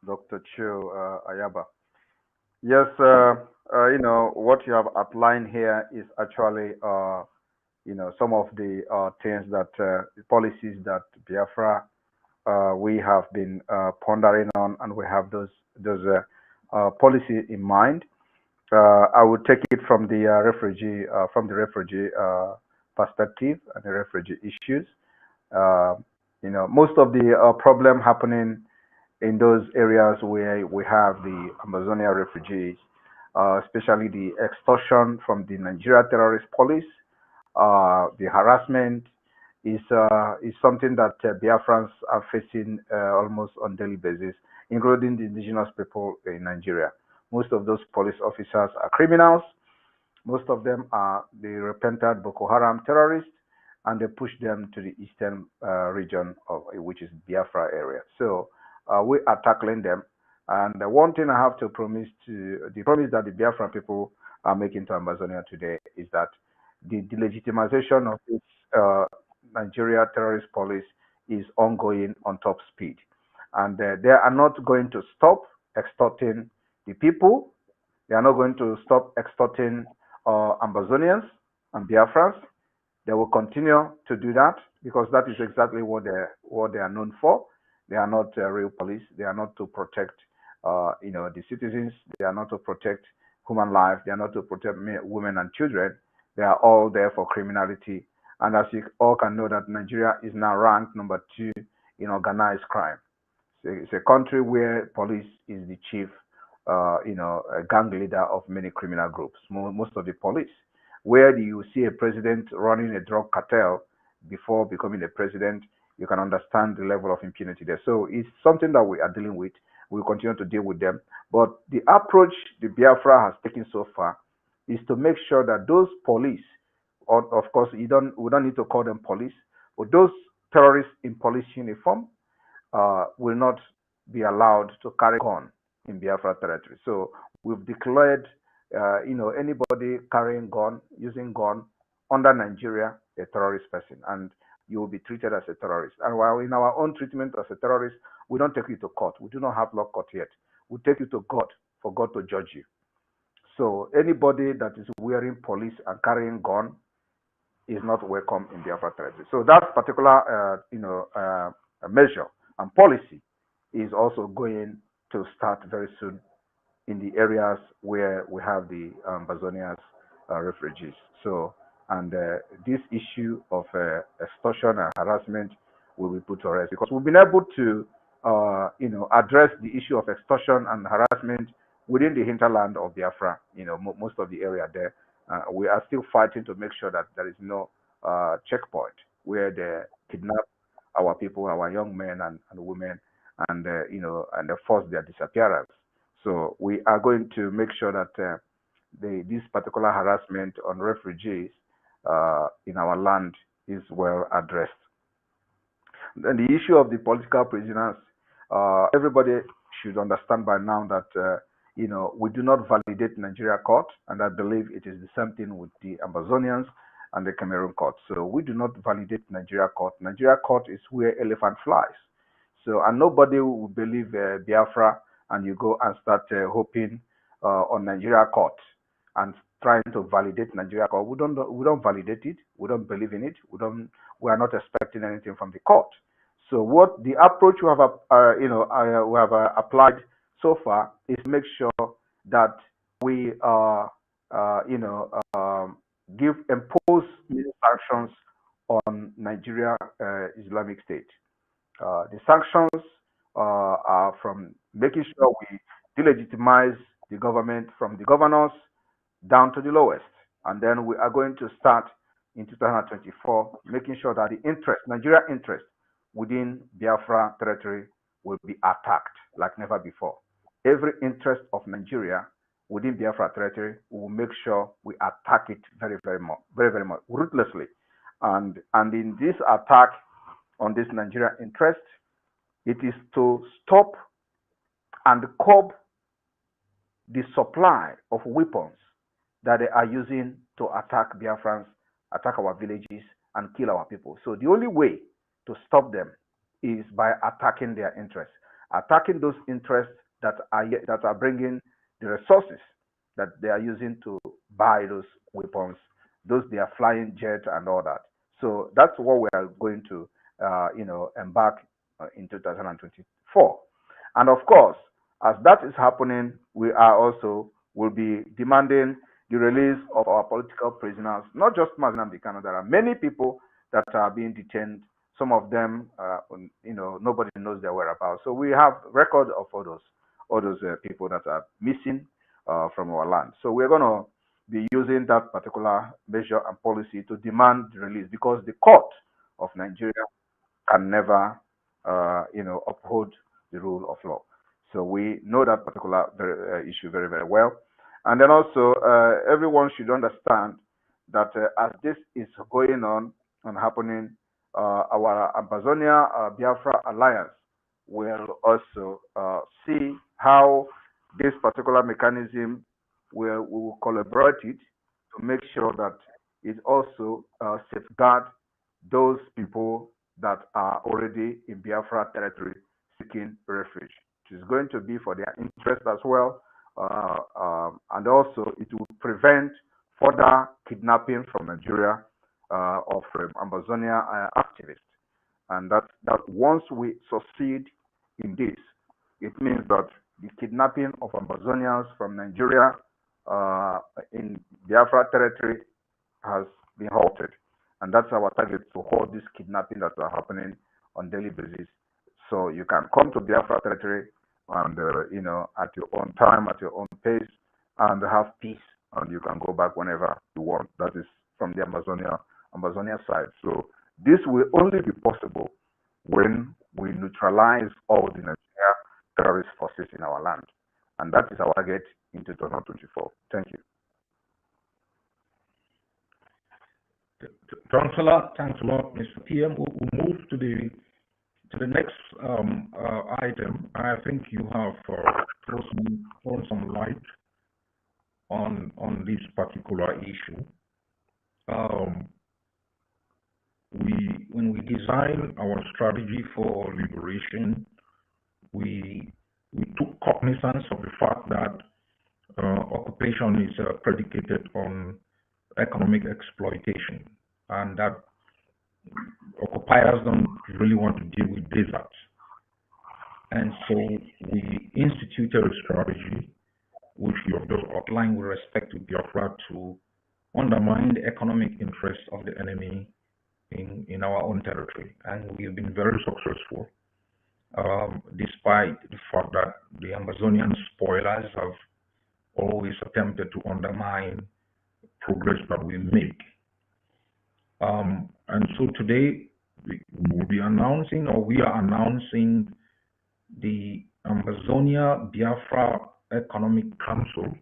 Dr. Cho Ayaba. Yes, what you have outlined here is actually, some of the things that, policies that Biafra, we have been pondering on, and we have those policies in mind. I would take it from the refugee perspective and the refugee issues. Most of the problem happening in those areas where we have the Ambazonia refugees, especially the extortion from the Nigeria terrorist police, the harassment is something that Biafrans are facing almost on daily basis, including the indigenous people in Nigeria. Most of those police officers are criminals. Most of them are the repentant Boko Haram terrorists, and they push them to the eastern region of which is Biafra area. So we are tackling them. And one thing I have to promise the promise that the Biafra people are making to Ambazonia today is that the delegitimization of this Nigeria terrorist police is ongoing on top speed. And they are not going to stop extorting the people. They are not going to stop extorting Ambazonians and Biafrans. They will continue to do that because that is exactly what they are known for. They are not real police. They are not to protect, the citizens. They are not to protect human life. They are not to protect women and children. They are all there for criminality. And as you all can know, that Nigeria is now ranked number 2 in organized crime. So it's a country where police is the chief, gang leader of many criminal groups. Most of the police. Where do you see a president running a drug cartel before becoming a president? You can understand the level of impunity there. So it's something that we are dealing with. We'll continue to deal with them. But the approach the Biafra has taken so far is to make sure that those police, or of course, we don't need to call them police, but those terrorists in police uniform will not be allowed to carry gun in Biafra territory. So we've declared, anybody carrying gun, using gun under Nigeria, a terrorist person, and you will be treated as a terrorist. And while in our own treatment as a terrorist, we don't take you to court. We do not have law court yet. We take you to God for God to judge you. So anybody that is wearing police and carrying gun is not welcome in Biafra territory. So that particular, measure and policy is also going to start very soon in the areas where we have the Ambazonians refugees. So, and this issue of extortion and harassment will be put to rest because we've been able to, address the issue of extortion and harassment within the hinterland of Biafra. Most of the area there. We are still fighting to make sure that there is no checkpoint where they kidnap our people, our young men and women, and and they force their disappearance. So we are going to make sure that this particular harassment on refugees in our land is well addressed. And the issue of the political prisoners, everybody should understand by now that we do not validate Nigeria court, and I believe it is the same thing with the Ambazonians and the Cameroon court. So we do not validate Nigeria court. Nigeria court is where elephant flies. So, and nobody will believe Biafra, and you go and start hoping on Nigeria court and trying to validate Nigeria court. We don't validate it. We don't believe in it. We are not expecting anything from the court. So, what the approach we have applied so far is make sure that we impose sanctions on Nigeria Islamic State. The sanctions are from making sure we delegitimize the government from the governors down to the lowest. And then we are going to start in 2024 making sure that the Nigeria interest within Biafra territory will be attacked like never before. Every interest of Nigeria within Biafra territory, we will make sure we attack it very, very much, ruthlessly. And in this attack on this Nigeria interest, it is to stop and curb the supply of weapons that they are using to attack Biafrans, attack our villages, and kill our people. So the only way to stop them is by attacking their interests, attacking those interests that are bringing the resources that they are using to buy those weapons, those their flying jets and all that. So that's what we are going to, embark in 2024. And of course, as that is happening, we will be demanding the release of our political prisoners, not just Nnamdi Kanu. There are many people that are being detained. Some of them, nobody knows their whereabouts. So we have record of all those people that are missing from our land. So we're going to be using that particular measure and policy to demand the release, because the court of Nigeria can never, uphold the rule of law. So we know that particular issue very, very well. And then also, everyone should understand that as this is going on and happening, our Ambazonia Biafra Alliance will also see how this particular mechanism will collaborate it to make sure that it also safeguard those people that are already in Biafra territory seeking refuge. It is going to be for their interest as well, and also it will prevent further kidnapping from Nigeria of Ambazonia activists. And that once we succeed in this, it means that the kidnapping of Ambazonians from Nigeria in Biafra territory has been halted. And that's our target, to halt this kidnapping that are happening on daily basis. So you can come to Biafra territory and, at your own time, at your own pace, and have peace. And you can go back whenever you want. That is from the Ambazonia side. So this will only be possible when we neutralize all the Nigeria terrorist forces in our land. And that is our target in 2024. Thank you. Thanks a lot, Mr. PM. We'll move to the next item. I think you have thrown some light on this particular issue. When we design our strategy for liberation, we took cognizance of the fact that occupation is predicated on economic exploitation, and that occupiers don't really want to deal with deserts. And so we instituted a strategy which you have just outlined with respect to Biafra to undermine the economic interests of the enemy in our own territory. And we have been very successful, despite the fact that the Amazonian spoilers have always attempted to undermine progress that we make. And so today we are announcing the Ambazonia Biafra Economic Council.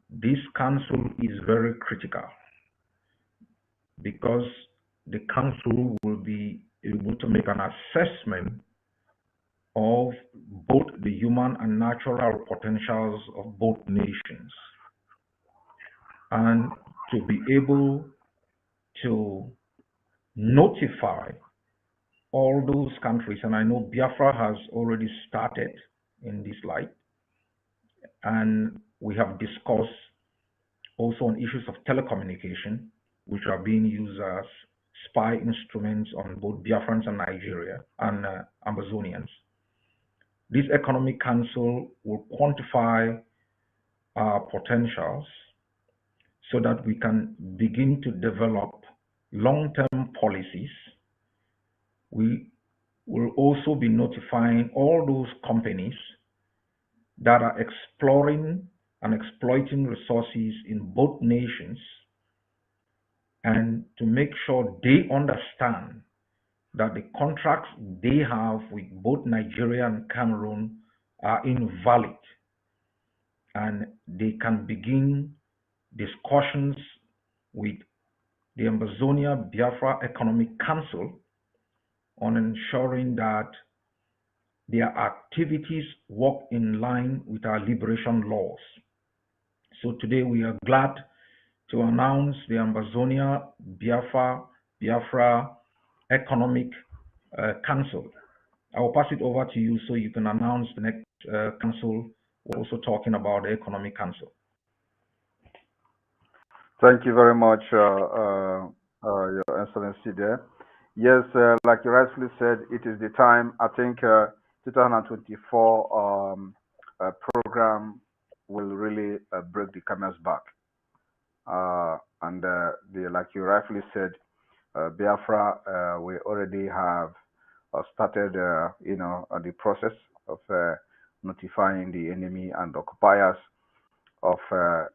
This council is very critical because the council will be able to make an assessment of both the human and natural potentials of both nations, and to be able to notify all those countries. And I know Biafra has already started in this light, and we have discussed also on issues of telecommunication, which are being used as spy instruments on both Biafrans and Nigeria and Ambazonians. This Economic Council will quantify our potentials so that we can begin to develop long-term policies. We will also be notifying all those companies that are exploring and exploiting resources in both nations, and to make sure they understand that the contracts they have with both Nigeria and Cameroon are invalid, and they can begin discussions with the Ambazonia Biafra Economic Council on ensuring that their activities work in line with our liberation laws. So today we are glad to announce the Ambazonia Biafra Economic Council. I will pass it over to you so you can announce the next council. We're also talking about the Economic Council. Thank you very much, Your Excellency there. Yes, like you rightfully said, it is the time. I think 2024 program will really break the camel's back. Like you rightfully said, Biafra, we already have started, the process of notifying the enemy and occupiers of, the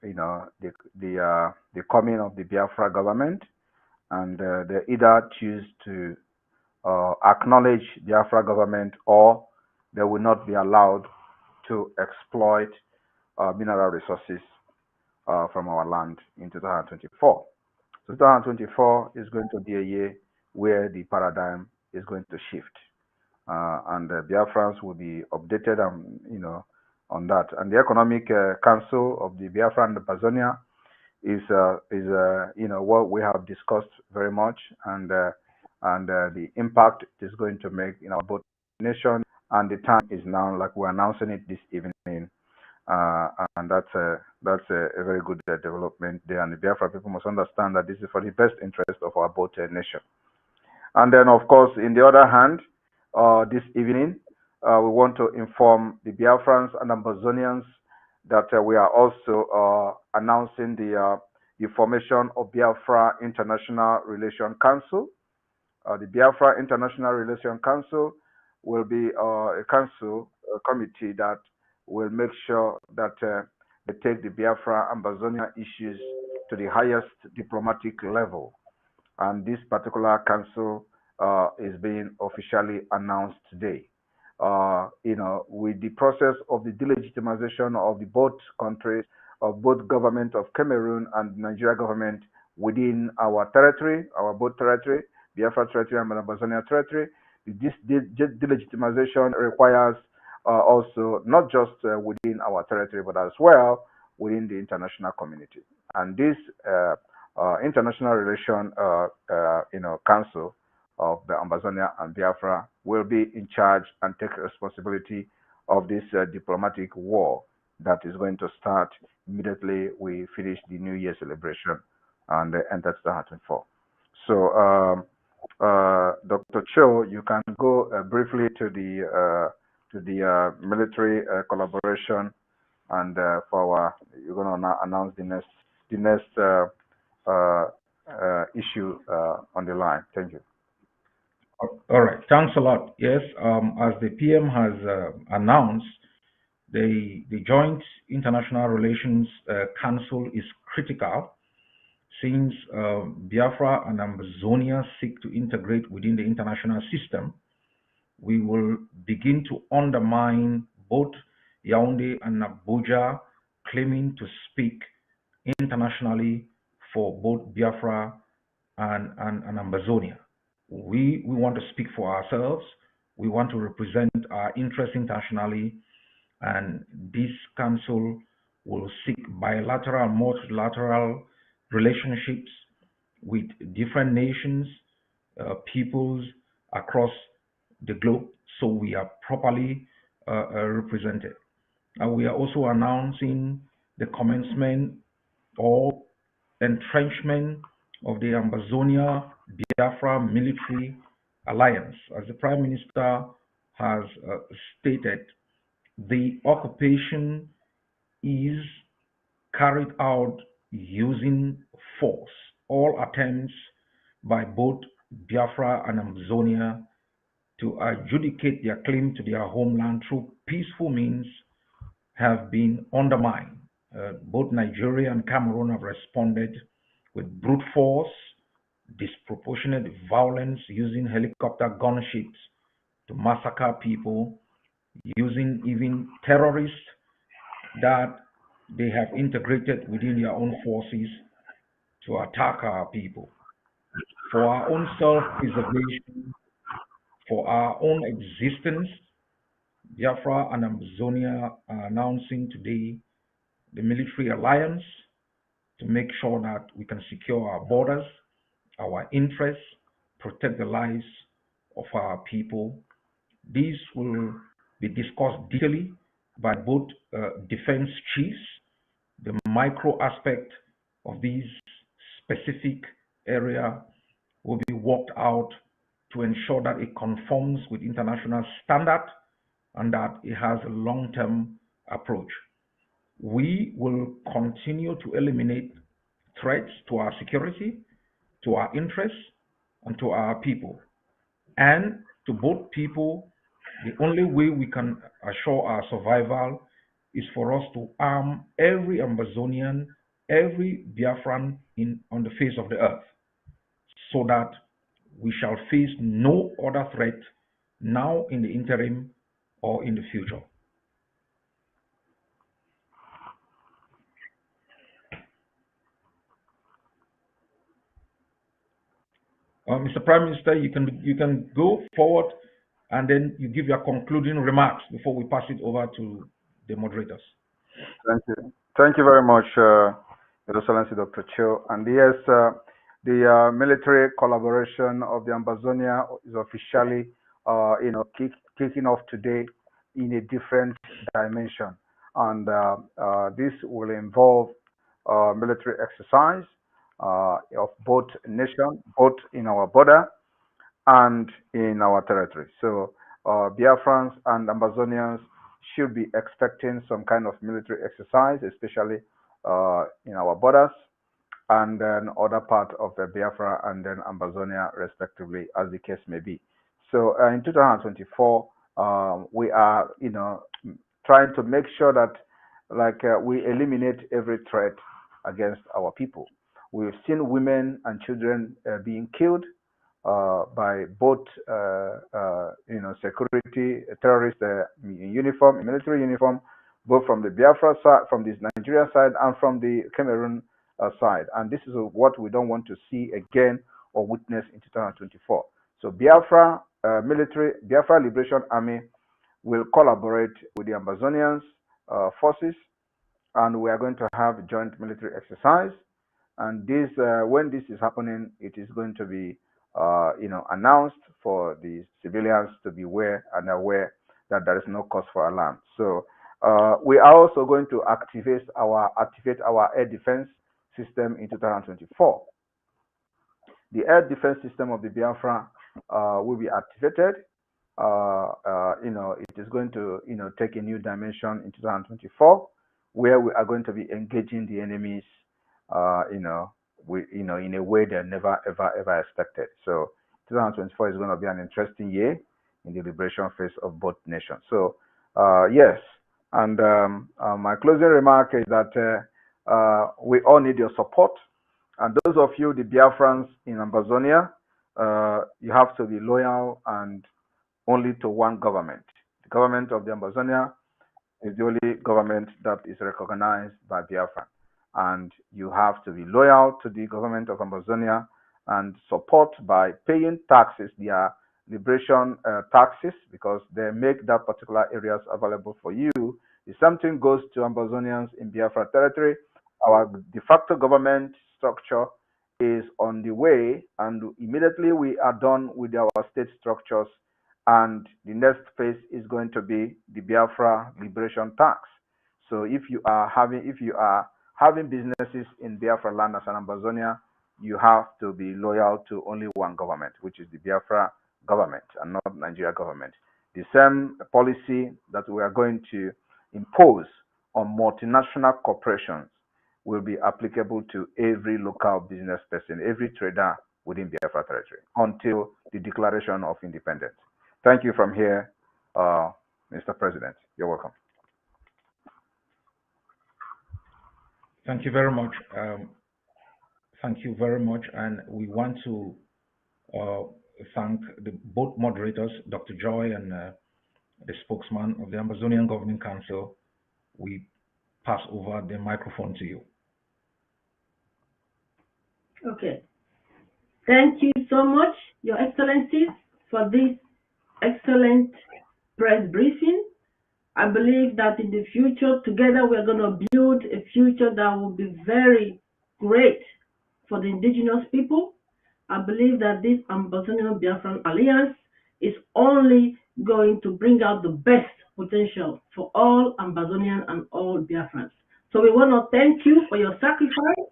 coming of the Biafra government, and they either choose to acknowledge Biafra government or they will not be allowed to exploit mineral resources from our land in 2024. 2024 is going to be a year where the paradigm is going to shift, and the Biafrans will be updated on on that. And the Economic Council of the Biafra and Ambazonia is what we have discussed very much, and the impact it is going to make in our both nation. And the time is now, like we're announcing it this evening, and that's a very good development there. And the Biafra people must understand that this is for the best interest of our both nation. And then, of course, in the other hand, this evening, we want to inform the Biafrans and Ambazonians that we are also announcing the formation of Biafra International Relations Council. The Biafra International Relations Council will be a committee that will make sure that they take the Biafra Ambazonia issues to the highest diplomatic level. And this particular council is being officially announced today. With the process of the delegitimization of the both countries, of both government of Cameroon and Nigeria government within our territory, our both territory, Biafra territory and Ambazonia territory, this delegitimization requires also not just within our territory, but as well within the international community. And this international relation, council of the Ambazonia and Biafra will be in charge and take responsibility of this diplomatic war that is going to start immediately we finish the New Year celebration and enter 2024. So, Dr. Cho, you can go briefly to the military collaboration, and you're going to announce the next issue on the line. Thank you. All right, thanks a lot. Yes, as the PM has announced, the Joint International Relations Council is critical since Biafra and Ambazonia seek to integrate within the international system. We will begin to undermine both Yaoundé and Abuja claiming to speak internationally for both Biafra and Ambazonia. We want to speak for ourselves. We want to represent our interests internationally, and this council will seek bilateral, multilateral relationships with different nations, peoples across the globe, so we are properly represented. And we are also announcing the commencement or entrenchment of the Ambazonia Biafra military alliance. As the Prime Minister has stated, the occupation is carried out using force. All attempts by both Biafra and Ambazonia to adjudicate their claim to their homeland through peaceful means have been undermined. Both Nigeria and Cameroon have responded with brute force, disproportionate violence, using helicopter gunships to massacre people, using even terrorists that they have integrated within their own forces to attack our people. For our own self-preservation, for our own existence, Biafra and Ambazonia are announcing today the military alliance to make sure that we can secure our borders, our interests, protect the lives of our people. These will be discussed detailedly by both defense chiefs. The micro aspect of these specific area will be worked out to ensure that it conforms with international standard and that it has a long-term approach. We will continue to eliminate threats to our security, to our interests, and to our people. And to both people, the only way we can assure our survival is for us to arm every Ambazonian, every Biafran on the face of the earth, so that we shall face no other threat now in the interim or in the future. Mr. Prime Minister, you can go forward and then you give your concluding remarks before we pass it over to the moderators. Thank you. Thank you very much, Your Excellency Dr. Cho. And yes, the military collaboration of the Ambazonia is officially, kicking off today in a different dimension. And this will involve military exercise of both nations, both in our border and in our territory. So Biafrans and Ambazonians should be expecting some kind of military exercise, especially in our borders and then other part of the Biafra and then Ambazonia respectively, as the case may be. So in 2024, we are, trying to make sure that we eliminate every threat against our people. We've seen women and children being killed by both, security terrorists in uniform, in military uniform, both from the Biafra side, from this Nigeria side, and from the Cameroon side. And this is what we don't want to see again or witness in 2024. So Biafra Biafra Liberation Army will collaborate with the Ambazonians forces, and we are going to have joint military exercise. And this, when this is happening, it is going to be, announced for the civilians to be aware that there is no cause for alarm. So we are also going to activate our air defense system in 2024. The air defense system of the Biafra will be activated. It is going to, take a new dimension in 2024, where we are going to be engaging the enemies, in a way they never ever expected. So 2024 is going to be an interesting year in the liberation phase of both nations. So yes, and my closing remark is that we all need your support. And those of you, the Biafrans in Ambazonia, you have to be loyal and only to one government. The government of the Ambazonia is the only government that is recognized by Biafra. And you have to be loyal to the government of Ambazonia and support by paying taxes, their liberation taxes, because they make that particular areas available for you. If something goes to Ambazonians in Biafra territory, our de facto government structure is on the way, and immediately we are done with our state structures, and the next phase is going to be the Biafra liberation tax. So if you are having businesses in Biafra land as an Ambazonia, you have to be loyal to only one government, which is the Biafra government and not Nigeria government. The same policy that we are going to impose on multinational corporations will be applicable to every local business person, every trader within Biafra territory until the declaration of independence. Thank you from here, Mr. President. You're welcome. Thank you very much. Thank you very much. And we want to thank both moderators, Dr. Joy and the spokesman of the Ambazonian Governing Council. We pass over the microphone to you. Okay. Thank you so much, Your Excellencies, for this excellent press briefing. I believe that in the future, together, we're going to build a future that will be very great for the indigenous people. I believe that this Ambazonian Biafran Alliance is only going to bring out the best potential for all Ambazonian and all Biafrans. So we want to thank you for your sacrifice.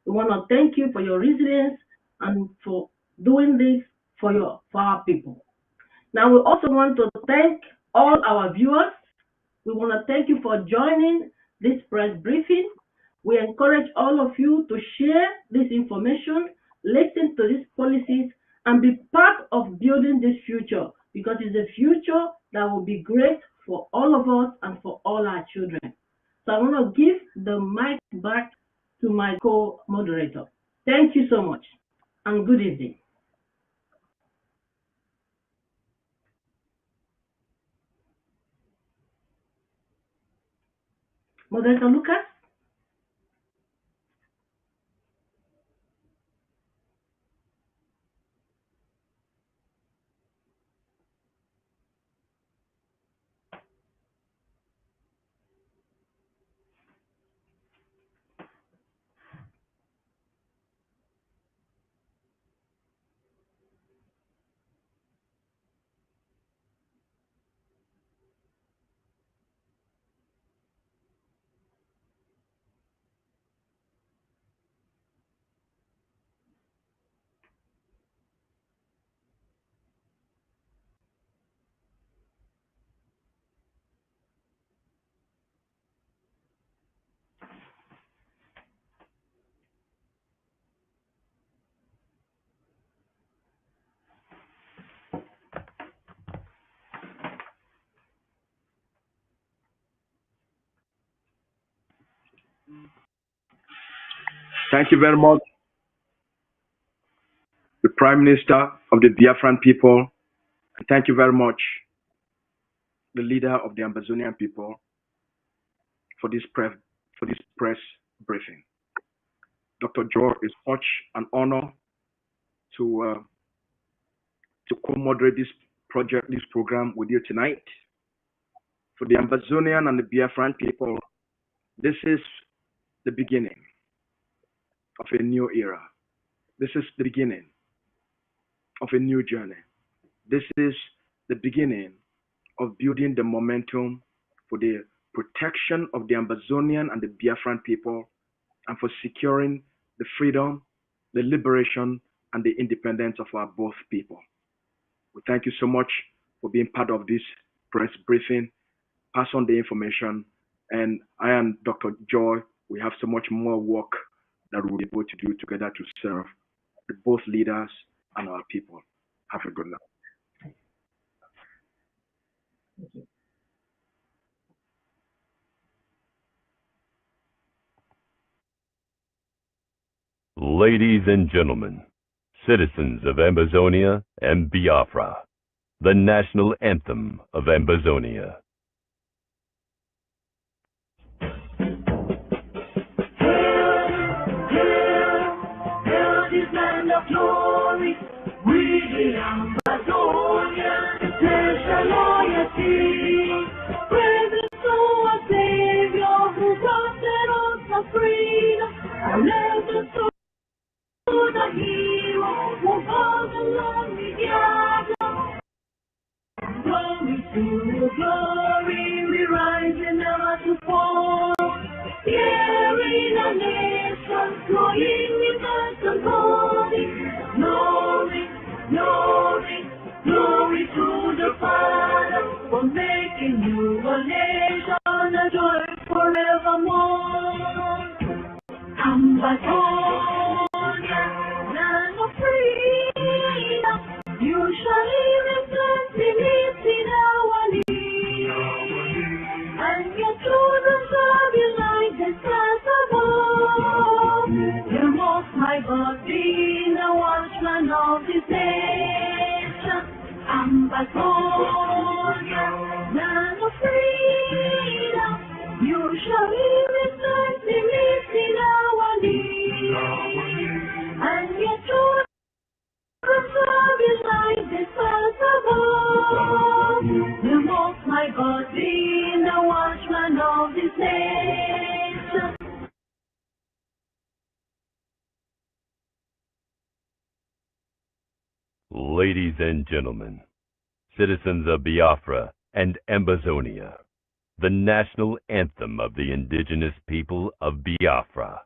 We want to thank you for your resilience and for doing this for our people. Now, we also want to thank all our viewers. We want to thank you for joining this press briefing. We encourage all of you to share this information, listen to these policies, and be part of building this future, because it's a future that will be great for all of us and for all our children. So I want to give the mic back to my co-moderator. Thank you so much, and good evening. Moderator Lucas? Thank you very much, the Prime Minister of the Biafran people, and thank you very much, the leader of the Ambazonian people, for this press briefing. Dr. Joe, it's such an honor to co-moderate this program with you tonight. For the Ambazonian and the Biafran people, this is the beginning of a new era. This is the beginning of a new journey. This is the beginning of building the momentum for the protection of the Ambazonian and the Biafran people, and for securing the freedom, the liberation, and the independence of our both people. We thank you so much for being part of this press briefing. Pass on the information, and I and Dr. Joy, we have so much more work that we'll be able to do together to serve both leaders and our people. Have a good night. Ladies and gentlemen, citizens of Ambazonia and Biafra, the national anthem of Ambazonia. Hail this land of glory, we the Ambazonia, pledge our loyalty. Praise to our Savior who granted us our freedom, and legend to the hero who goes along with Biafra. Glory to glory, we rise and never to fall. Here in a nation, flowing with us and glory, glory, glory, glory to the Father, for making you a nation, a joy forevermore. Ambazonia, land of freedom, you shall live in plenty in our need, and your children shall be like the stars above. The Most High God be the watchman of this nation. Ambazonia, land of freedom, you shall live in plenty in our need, and your children shall be like the stars above. The Most High God be the watchman of this nation. Ladies and gentlemen, citizens of Biafra and Ambazonia, the national anthem of the indigenous people of Biafra.